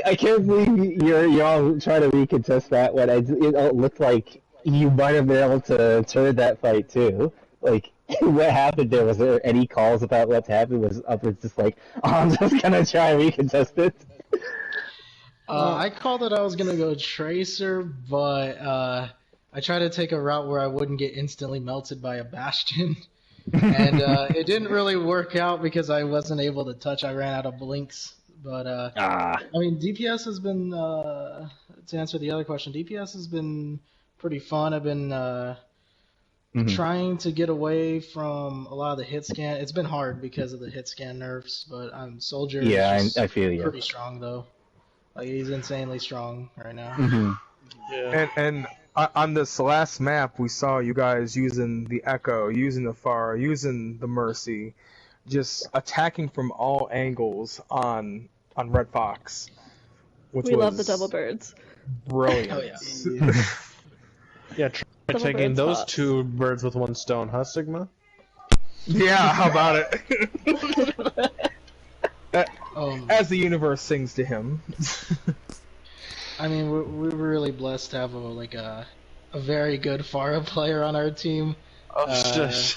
I can't believe you're all trying to recontest that one. It looked like you might have been able to turn that fight too. Like, what happened there? Was there any calls about what happened? Was upwards just like, oh, I'm just gonna try and recontest it? I called that I was gonna go Tracer, but I tried to take a route where I wouldn't get instantly melted by a Bastion. And it didn't really work out because I wasn't able to touch. I ran out of blinks. But I mean, DPS has been to answer the other question. DPS has been pretty fun. I've been trying to get away from a lot of the hit scan. It's been hard because of the hit scan nerfs, but Soldier Yeah, is just I feel you. pretty strong though. Like he's insanely strong right now. Yeah. And on this last map, we saw you guys using the Echo, using the Pharah, using the Mercy, just attacking from all angles on Red Fox. We love the double birds. Brilliant. Oh yeah. Yeah, try Double taking birds those pops. two birds with one stone, huh, Sigma? Yeah, how about it? As the universe sings to him. I mean, we're really blessed to have a very good Pharah player on our team. Oh, shush.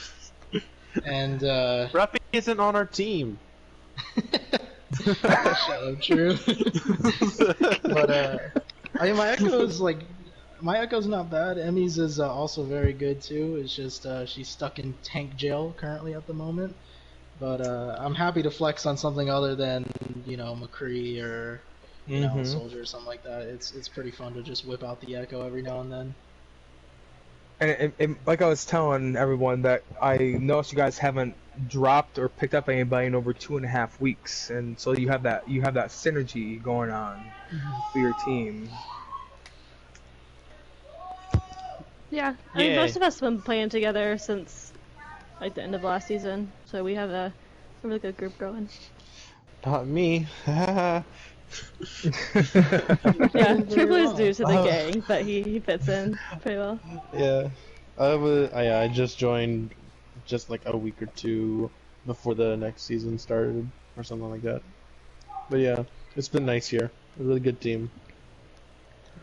And Rappy isn't on our team. shut up, true. But I mean, my Echo's not bad. Emmy's is also very good too. It's just she's stuck in tank jail currently at the moment. But I'm happy to flex on something other than McCree or Soldier or something like that. It's pretty fun to just whip out the Echo every now and then. And like I was telling everyone that I noticed you guys haven't dropped or picked up anybody in over 2.5 weeks, and so you have that synergy going on for your team. Yeah, I mean, most of us have been playing together since like the end of last season, so we have a really good group going. Not me. Yeah, Triple is due to the gang, but he fits in pretty well. Yeah, I just joined just like a week or two before the next season started or something like that. But yeah, it's been nice here. A really good team,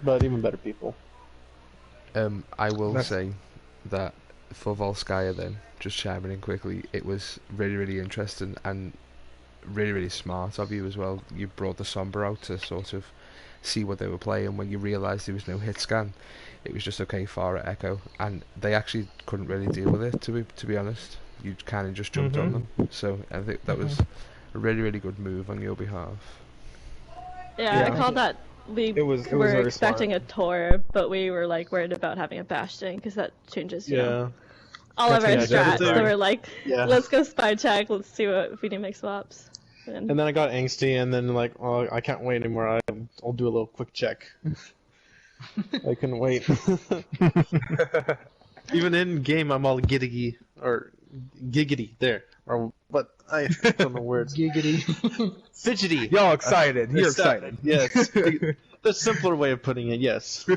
but even better people. I will say that for Volskaya then, just chiming in quickly, it was really, really interesting and really, really smart of you as well. You brought the Sombra out to sort of see what they were playing. When you realised there was no hit scan, it was just okay, Pharah, Echo, and they actually couldn't really deal with it, to be honest. You kind of just jumped on them. So I think that was a really, really good move on your behalf. Yeah, I called that. We were were expecting a tour, but we were like worried about having a Bastion because that changes all of our strats. So we're like, let's go spy check. Let's see if we can make swaps. And then I got angsty, and then like, oh, I can't wait anymore. I'll do a little quick check. I couldn't wait. Even in game, I'm all giggity or giggity there, or what? I don't know words. Giggity. Fidgety. Y'all excited? You're excited. Yes. The simpler way of putting it. Yes.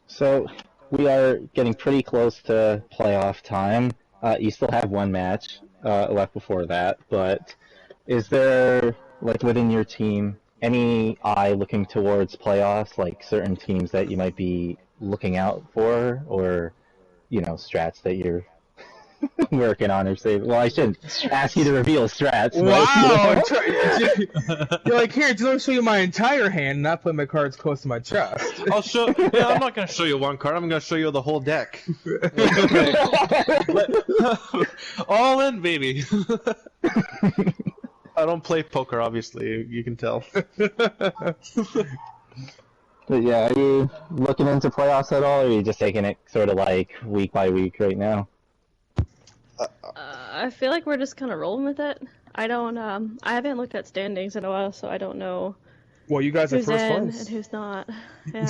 So we are getting pretty close to playoff time. You still have one match left before that, but is there, like, within your team, any eye looking towards playoffs, like certain teams that you might be looking out for, or strats that you're working on her save. Well, I shouldn't ask you to reveal strats. Wow! But, You're like, here, let me show you my entire hand, not put my cards close to my chest. I'll show. Yeah, I'm not gonna show you one card. I'm gonna show you the whole deck. All in, baby. I don't play poker, obviously. You can tell. But yeah, are you looking into playoffs at all, or are you just taking it sort of like week by week right now? I feel like we're just kind of rolling with it. I don't. I haven't looked at standings in a while, so I don't know Well, you guys are who's first in place. and who's not. Yeah.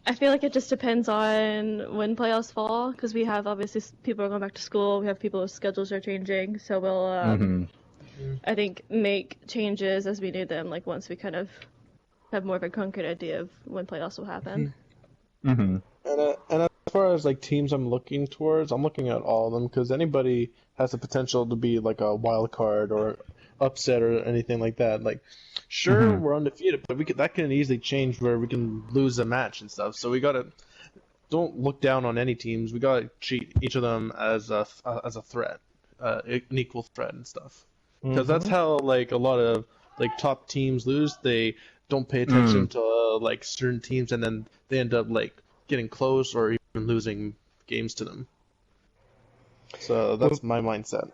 I feel like it just depends on when playoffs fall, because we have obviously people are going back to school. We have people whose schedules are changing, so we'll I think make changes as we need them. Like once we kind of have more of a concrete idea of when playoffs will happen. And as far as like teams I'm looking towards, I'm looking at all of them because anybody has the potential to be like a wild card or upset or anything like that. Like, sure, we're undefeated, but that can easily change where we can lose a match and stuff. So we gotta don't look down on any teams. We gotta treat each of them as a threat, an equal threat and stuff. Because that's how like a lot of like top teams lose. They don't pay attention to like certain teams, and then they end up like getting close or even losing games to them. So that's my mindset.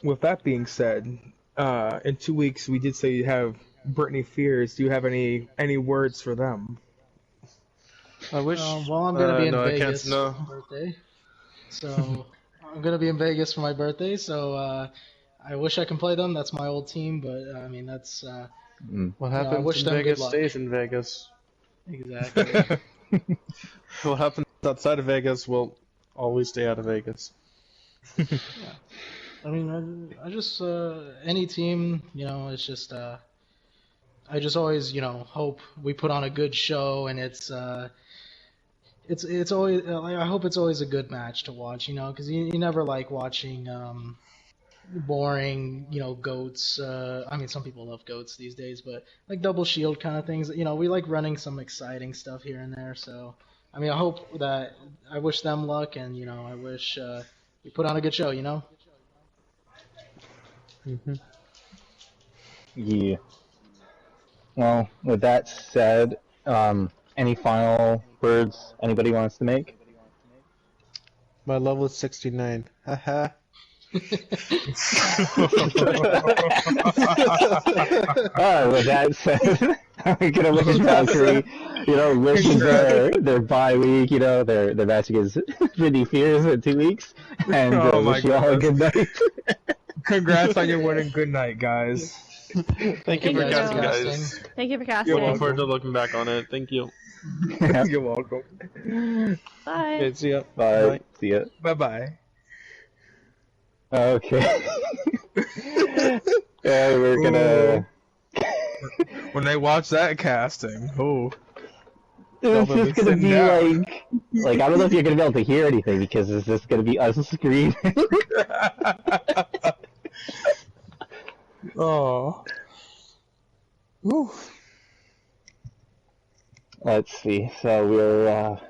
With that being said, in 2 weeks we did say you have Britney Fears. Do you have any words for them? I wish. Well, I'm gonna be in no, Vegas I can't, for my birthday, so I'm gonna be in Vegas for my birthday. So I wish I can play them. That's my old team, but I mean that's What I happens wish in them good Vegas luck. stays in Vegas. exactly. What happens outside of Vegas will always stay out of Vegas. I mean, I just any team, it's just I just always, hope we put on a good show, and it's always like, I hope it's always a good match to watch, because you never like watching boring, goats. I mean, some people love goats these days, but like double shield kind of things. We like running some exciting stuff here and there. So, I mean, I wish them luck, and I wish we put on a good show. Yeah. Well, with that said, any final words anybody wants to make? My level is 69. Haha. Alright, with that said, I'm gonna wish Valkyrie, listen to their bye week, their match against Britney Fears in 2 weeks, and Oh my wish you all a good night. Congrats on your win and good night, guys. Thank you for you. casting, guys. Thank you for casting. Looking forward to looking back on it. Thank you. You're welcome. Bye. Okay, see ya. Bye. See ya. Bye-bye. Okay. Yeah, we're gonna... When they watch that casting, oh. It's They'll be just gonna sitting be down. like I don't know if you're gonna be able to hear anything because it's just gonna be us screaming. Oh. Woo. Let's see. So we're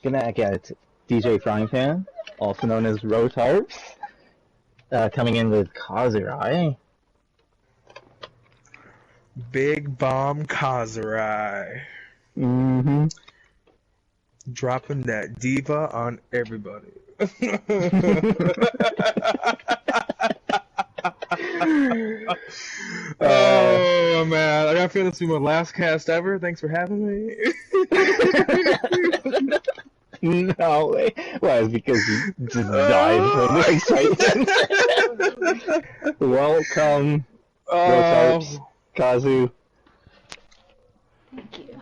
gonna get DJ Frying Pan, also known as Rotarps, coming in with Kazurai. Big Bomb Kazurai. Mm-hmm. Dropping that diva on everybody. Oh man, I got a feeling this will be my last cast ever. Thanks for having me. No way. Well, it's because you just died from the excitement. Welcome, Rotarps, Kazu. Thank you.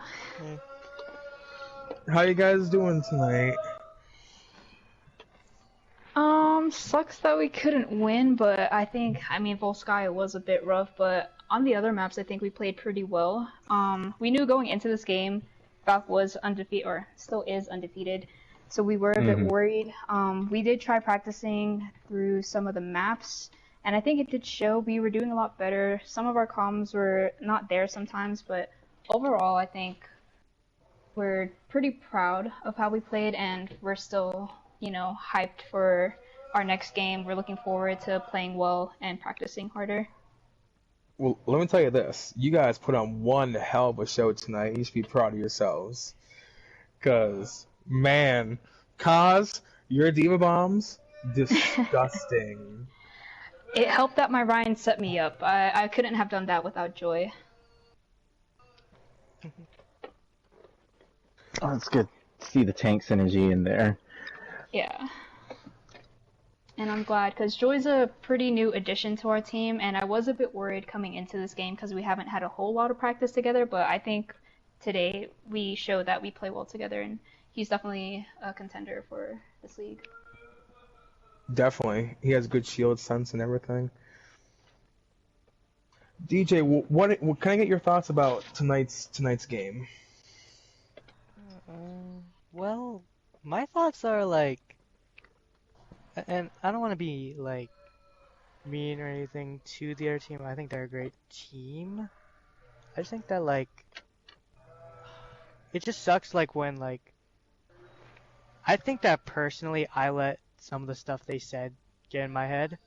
How you guys doing tonight? Sucks that we couldn't win, but I mean, Volskaya was a bit rough, but on the other maps, I think we played pretty well. We knew going into this game, Valk was undefeated, or still is undefeated, so we were a bit worried. We did try practicing through some of the maps, and I think it did show we were doing a lot better. Some of our comms were not there sometimes, but overall, I think we're pretty proud of how we played, and we're still, hyped for our next game. We're looking forward to playing well and practicing harder. Well, let me tell you this. You guys put on one hell of a show tonight. You should be proud of yourselves. Because, man, Kaz, your Diva Bombs, disgusting. It helped that my Ryan set me up. I couldn't have done that without Joy. Oh, it's good to see the tank synergy in there. Yeah. And I'm glad, because Joy's a pretty new addition to our team, and I was a bit worried coming into this game because we haven't had a whole lot of practice together, but I think today we showed that we play well together, and he's definitely a contender for this league. Definitely. He has good shield sense and everything. DJ, what can I get your thoughts about tonight's game? Well, my thoughts are like, and I don't want to be like mean or anything to the other team. I think they're a great team. I just think that like it just sucks like when like I think that personally I let some of the stuff they said get in my head.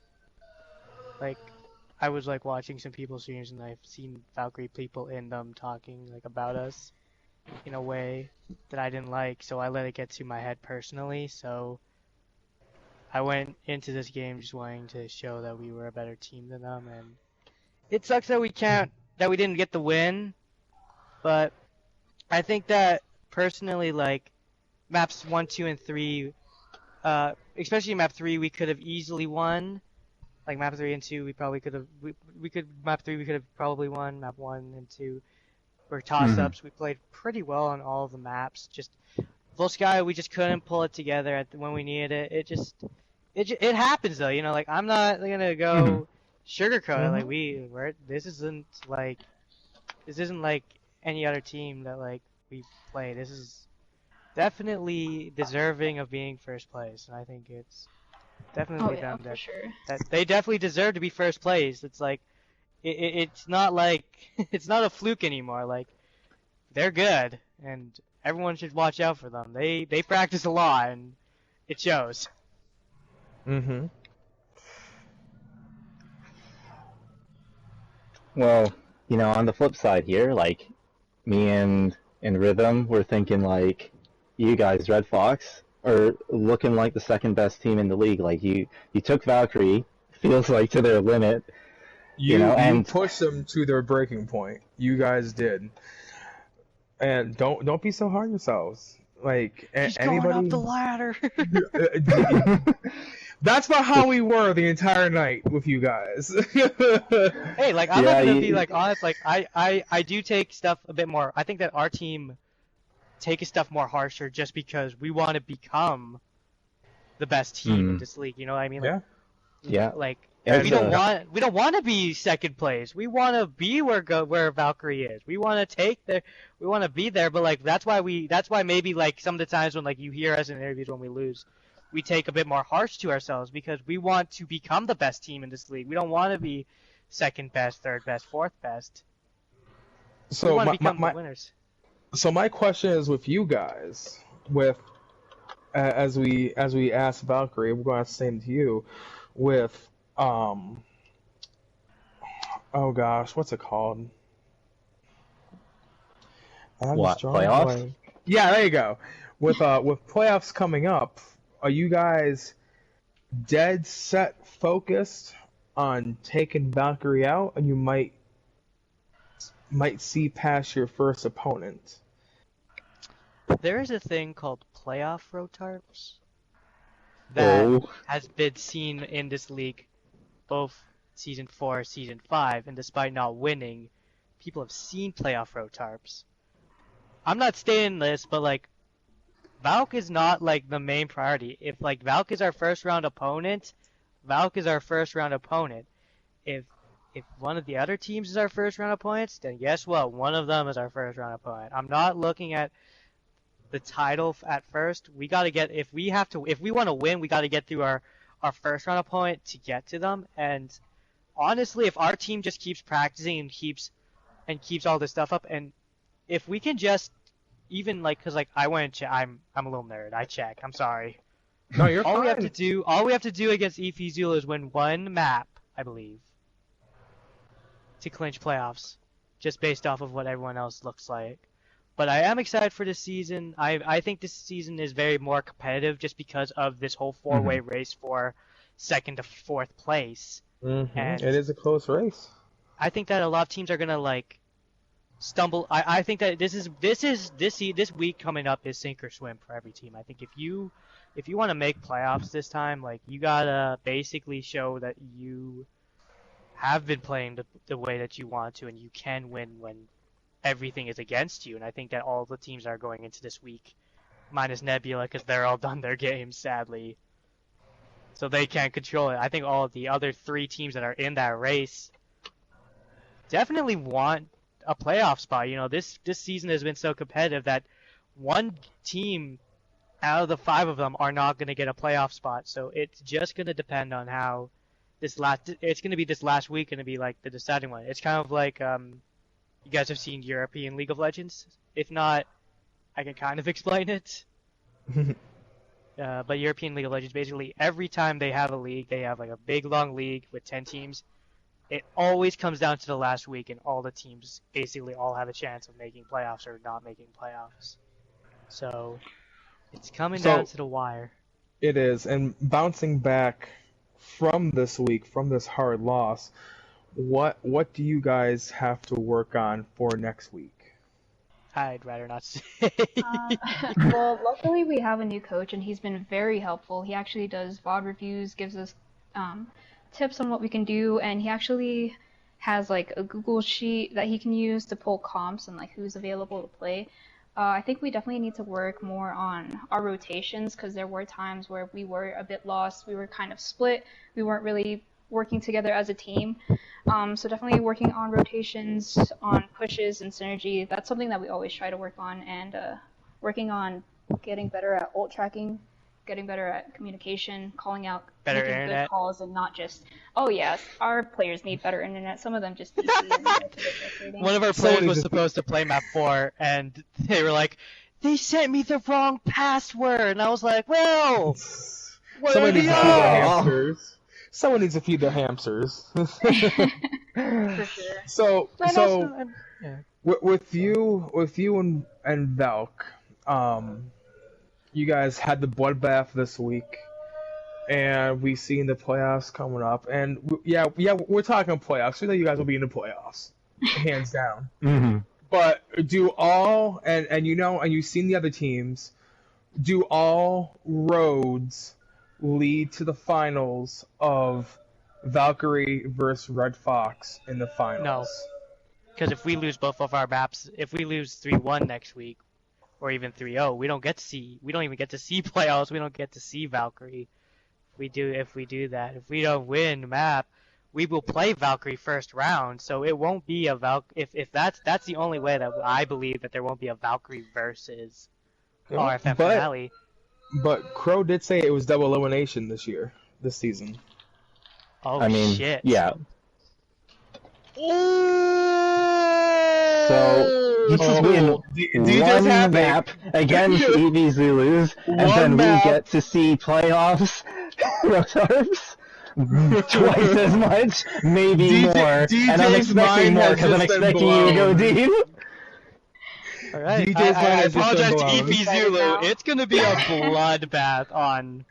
Like I was like watching some people's streams and I've seen Valkyrie people in them talking like about us in a way that I didn't like, so I let it get to my head personally. So I went into this game just wanting to show that we were a better team than them, and it sucks that we didn't get the win, but I think that personally, like maps 1, 2, and 3, especially map 3, we could have easily won. Like map 3 and 2, we probably could have. Map 3 we could have probably won. Map 1 and 2 were toss-ups. We played pretty well on all of the maps. Just Volsky, we just couldn't pull it together when we needed it. It happens though, like I'm not gonna go sugarcoat it. Like this isn't like any other team that like we play. This is definitely deserving of being first place, and I think it's definitely them for sure. that they definitely deserve to be first place. It's like it's not like it's not a fluke anymore. Like they're good, and everyone should watch out for them. They practice a lot, and it shows. Mm-hmm. Well, on the flip side here, like me and Rhythm, we're thinking like you guys, Red Fox, are looking like the second best team in the league. Like you took Valkyrie, feels like to their limit. You pushed them to their breaking point. You guys did. And don't be so hard on yourselves. Like He's anybody going up the ladder. That's not how we were the entire night with you guys. Hey, like I'm not gonna be like honest. Like I do take stuff a bit more. I think that our team takes stuff more harsher just because we want to become the best team in this league. You know what I mean? Like, yeah. Like Yeah, we don't want to be second place. We want to be where Valkyrie is. We want to be there. But like that's why maybe like some of the times when like you hear us in interviews when we lose, we take a bit more harsh to ourselves because we want to become the best team in this league. We don't want to be second best, third best, fourth best. So we want to become the winners. So my question is with you guys, as we ask Valkyrie, we're going to ask the same to you, with oh gosh, what's it called? What, playoffs? Yeah, there you go. With playoffs coming up, are you guys dead set focused on taking Valkyrie out, and you might see past your first opponent? There is a thing called playoff rotarps that has been seen in this league, both Season 4, Season 5, and despite not winning, people have seen playoff rotarps. I'm not stating this, but like, Valk is not like the main priority. If like Valk is our first round opponent, Valk is our first round opponent. If one of the other teams is our first round opponents, then guess what? One of them is our first round opponent. I'm not looking at the title at first. We gotta get if we want to win, we gotta get through our first round opponent to get to them. And honestly, if our team just keeps practicing and keeps all this stuff up, and if we can just even like, cause like I went to I'm a little nerd. I check. I'm sorry. No, you're All fine. we have to do against EFZulu is win one map, I believe, to clinch playoffs, just based off of what everyone else looks like. But I am excited for this season. I think this season is very more competitive just because of this whole four-way race for second to fourth place. And It is a close race. I think that a lot of teams are gonna like stumble. I think that this week coming up is sink or swim for every team. I think if you want to make playoffs this time, like you gotta basically show that you have been playing the way that you want to, and you can win when everything is against you. And I think that all the teams are going into this week, minus Nebula, because they're all done their games, sadly. So they can't control it. I think all of the other 3 teams that are in that race definitely want a playoff spot. You know, this season has been so competitive that one team out of the 5 of them are not going to get a playoff spot. So it's just going to depend on how it's going to be this last week going to be like the deciding one. It's kind of like, you guys have seen European League of Legends? If not, I can kind of explain it. But European League of Legends, basically every time they have a league, they have like a big long league with 10 teams. It always comes down to the last week, and all the teams basically all have a chance of making playoffs or not making playoffs. So it's coming down to the wire. It is, and bouncing back from this week, from this hard loss, what do you guys have to work on for next week? I'd rather not say. Well, luckily we have a new coach, and he's been very helpful. He actually does VOD reviews, gives us tips on what we can do, and he actually has like a Google sheet that he can use to pull comps and like who's available to play. I think we definitely need to work more on our rotations, because there were times where we were a bit lost. We were kind of split. We weren't really working together as a team. So definitely working on rotations, on pushes and synergy. That's something that we always try to work on, and working on getting better at ult tracking, getting better at communication, calling out Better making internet. good calls, and not just, oh yes, our players need better internet. Some of them just DC and One of our players was supposed to play map 4, and they were like, they sent me the wrong password, and I was like, well, what Someone are needs the to feed their odds? hamsters. Someone needs to feed their hamsters. For sure. With you and Valk, you guys had the bloodbath this week, and we seen the playoffs coming up, and we're talking playoffs. We know you guys will be in the playoffs, hands down. But do all and you've seen the other teams, do all roads lead to the finals of Valkyrie versus Red Fox in the finals? No. Because if we lose both of our maps, if we lose 3-1 next week, or even 3-0, we don't even get to see playoffs. We don't get to see Valkyrie. If we do that, if we don't win the map, we will play Valkyrie first round. So it won't be a if that's the only way that I believe that there won't be a Valkyrie versus RFM finale. But Crow did say it was double elimination this season. Oh, shit. Yeah. So you just win one map against EV Zulus, and then we get to see playoffs, Rotarps, twice as much, maybe more, and I'm expecting more because I'm expecting you to go deep. Alright, I apologize to EP Zulu. It's gonna be a bloodbath on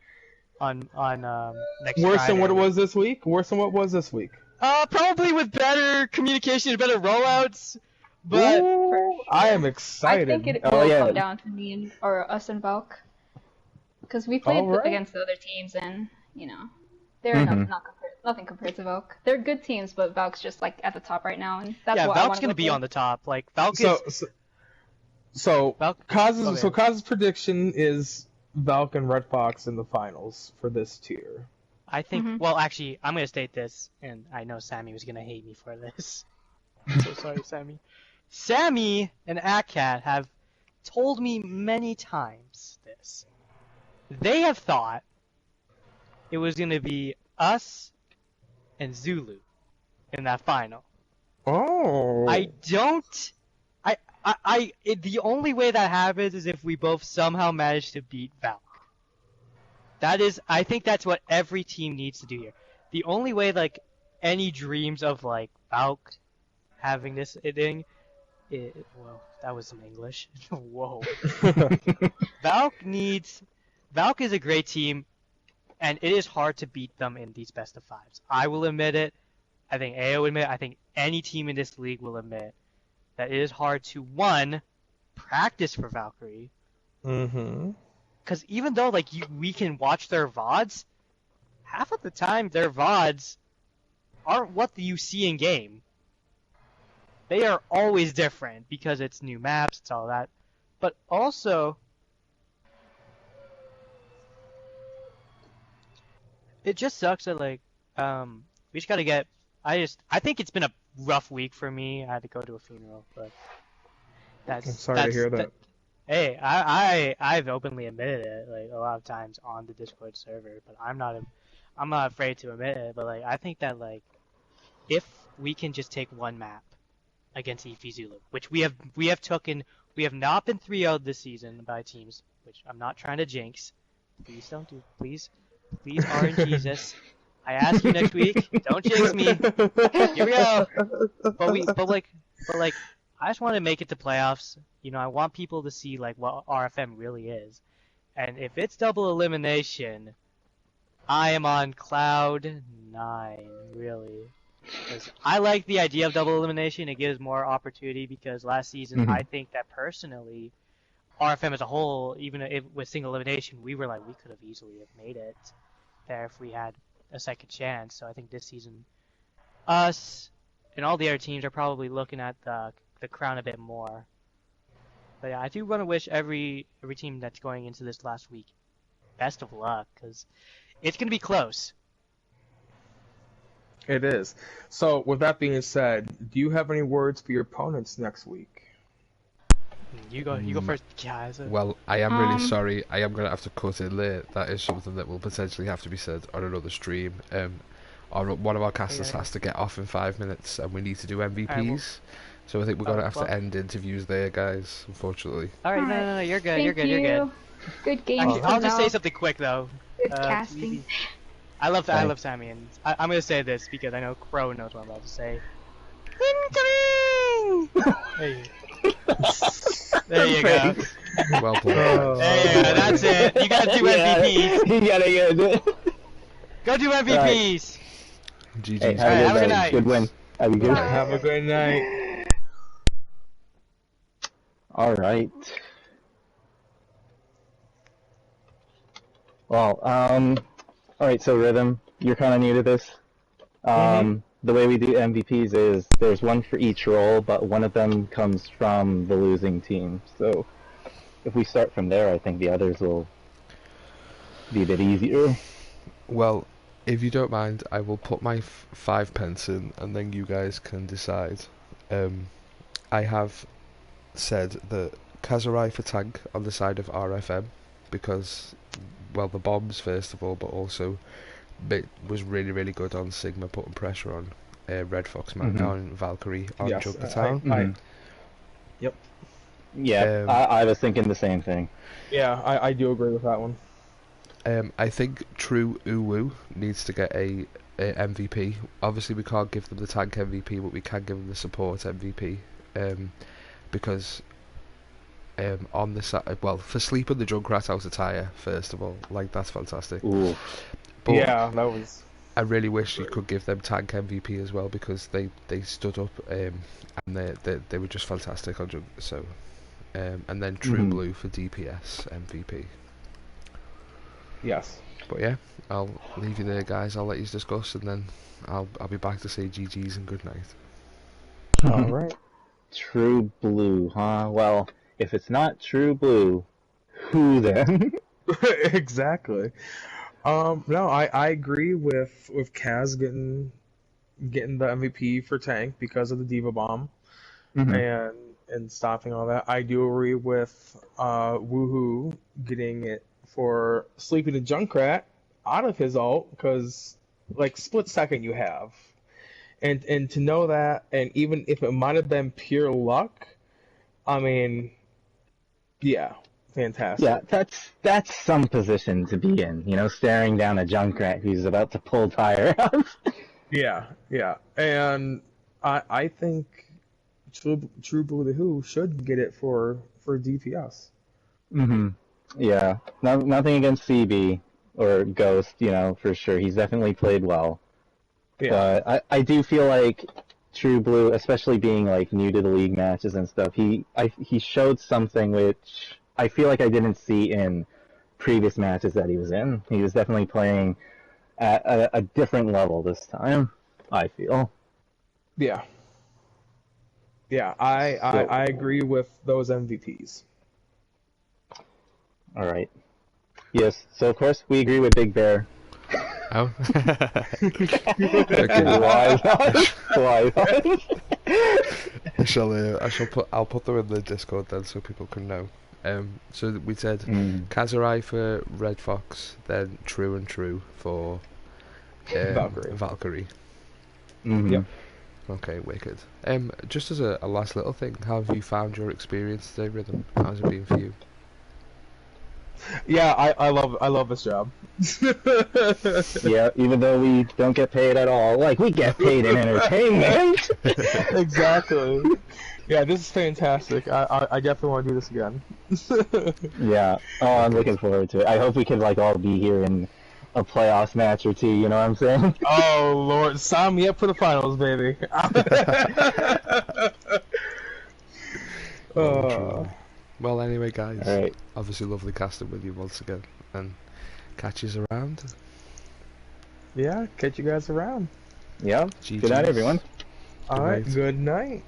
next Worse Friday. than what it was this week? Worse than what was this week? Probably with better communication and better rollouts. But I am excited. I think it will come down to me or us and Valk, because we played against the other teams, and they're nothing compared to Valk. They're good teams, but Valk's just like at the top right now, and that's what Valk's gonna be on the top. Like Valk So Kaz's prediction is Valk and Red Fox in the finals for this tier. I think. Well, actually, I'm gonna state this, and I know Sammy was gonna hate me for this. I'm so sorry, Sammy. Sammy and Akat have told me many times this. They have thought it was gonna be us and Zulu in that final. Oh. The only way that happens is if we both somehow manage to beat Valk. I think that's what every team needs to do here. The only way, like, any dreams of, like, Valk having this thing, well, that was some English. Whoa. Valk is a great team, and it is hard to beat them in these best of fives. I will admit it. I think AO will admit it. I think any team in this league will admit that it is hard to, one, practice for Valkyrie. Mm-hmm. Because even though like we can watch their VODs, half of the time their VODs aren't what you see in game. They are always different because it's new maps, it's all that. But also, it just sucks that like we just gotta get. I think it's been a rough week for me. I had to go to a funeral, but I'm sorry to hear that. Hey, I've openly admitted it like a lot of times on the Discord server, but I'm not afraid to admit it. But like I think that like if we can just take one map against EF Zulu, which we have not been 3-0'd this season by teams, which I'm not trying to jinx. Please don't do. Please RNGesus. I ask you next week. Don't jinx me. Here we go. But like, I just want to make it to playoffs. You know, I want people to see like what RFM really is. And if it's double elimination, I am on cloud 9, really. Because I like the idea of double elimination. It gives more opportunity because last season I think that personally, RFM as a whole, even if with single elimination, we were like we could have easily have made it there if we had a second chance. So I think this season, us and all the other teams are probably looking at the crown a bit more. But yeah, I do want to wish every team that's going into this last week best of luck because it's going to be close. It is. So, with that being said, do you have any words for your opponents next week? You go first, guys. Well, I am really sorry. I am going to have to cut in late. That is something that will potentially have to be said on another stream. One of our casters has to get off in 5 minutes, and we need to do MVPs. So I think we're going to have to end interviews there, guys, unfortunately. Alright, no, you're good, you're good. Good game. Actually, I'll just say something quick, though. Good casting. I love Sammy, and I'm going to say this because I know Crow knows what I'm about to say. Incoming! There you go. Well played. There you go, that's it. You gotta do MVPs. You gotta do it. Go do MVPs! GG. Hey, have a good night. Good win. Have a good night. Have a good night. Alright. Well, alright, so Rhythm, you're kind of new to this. The way we do MVPs is there's one for each role, but one of them comes from the losing team. So if we start from there, I think the others will be a bit easier. Well, if you don't mind, I will put my 5 pence in, and then you guys can decide. I have said that Kazurai for tank on the side of RFM, because, well, the bombs first of all, but also it was really, really good on Sigma putting pressure on Red Fox, on Valkyrie, on Jug the Town. Yep. Yeah, I was thinking the same thing. Yeah, I do agree with that one. I think True Uwu needs to get a MVP. Obviously, we can't give them the tank MVP, but we can give them the support MVP. Because on the side, well, for sleeping the Junkrat out of tire, first of all, like that's fantastic. Ooh. But yeah, that was. I really wish you could give them tank MVP as well because they stood up and they were just fantastic on Junk. So, and then True Blue for DPS MVP. Yes. But yeah, I'll leave you there, guys. I'll let you discuss, and then I'll be back to say GG's and good night. All right. True Blue, huh? Well, if it's not True Blue, who then? Exactly. No, I agree with Kaz getting the MVP for tank because of the Diva Bomb and stopping all that. I do agree with Woohoo getting it for sleeping the Junkrat out of his ult because like split second you have, and to know that, and even if it might have been pure luck, I mean, yeah, fantastic. Yeah, that's some position to be in. You know, staring down a Junkrat who's about to pull tire out. Yeah, yeah, and I think True Blue Who should get it for DPS. Yeah, nothing against CB or Ghost. You know, for sure, he's definitely played well. Yeah, But I do feel like True Blue, especially being like new to the league matches and stuff, he showed something which I feel like I didn't see in previous matches that he was in. He was definitely playing at a different level this time, I feel. yeah, yeah. I agree with those MVPs. All right. Yes. So of course we agree with Big Bear. Oh. Why? I'll put them in the Discord then so people can know. So we said Kazurai for Red Fox, then True and True for Valkyrie. Yep. Okay, wicked. Just as a last little thing, how have you found your experience today, Rhythm? How's it been for you? Yeah, I love this job. Yeah, even though we don't get paid at all, like we get paid in entertainment. Exactly. Yeah, this is fantastic. I definitely want to do this again. Yeah. Oh, I'm looking forward to it. I hope we can like all be here in a playoffs match or two. You know what I'm saying? Oh Lord, sign me up for the finals, baby. Well, anyway, guys. All right. Obviously, lovely casting with you once again, and catch you around. Yeah, catch you guys around. Yeah. GGs. Good night, everyone. All right. Good night.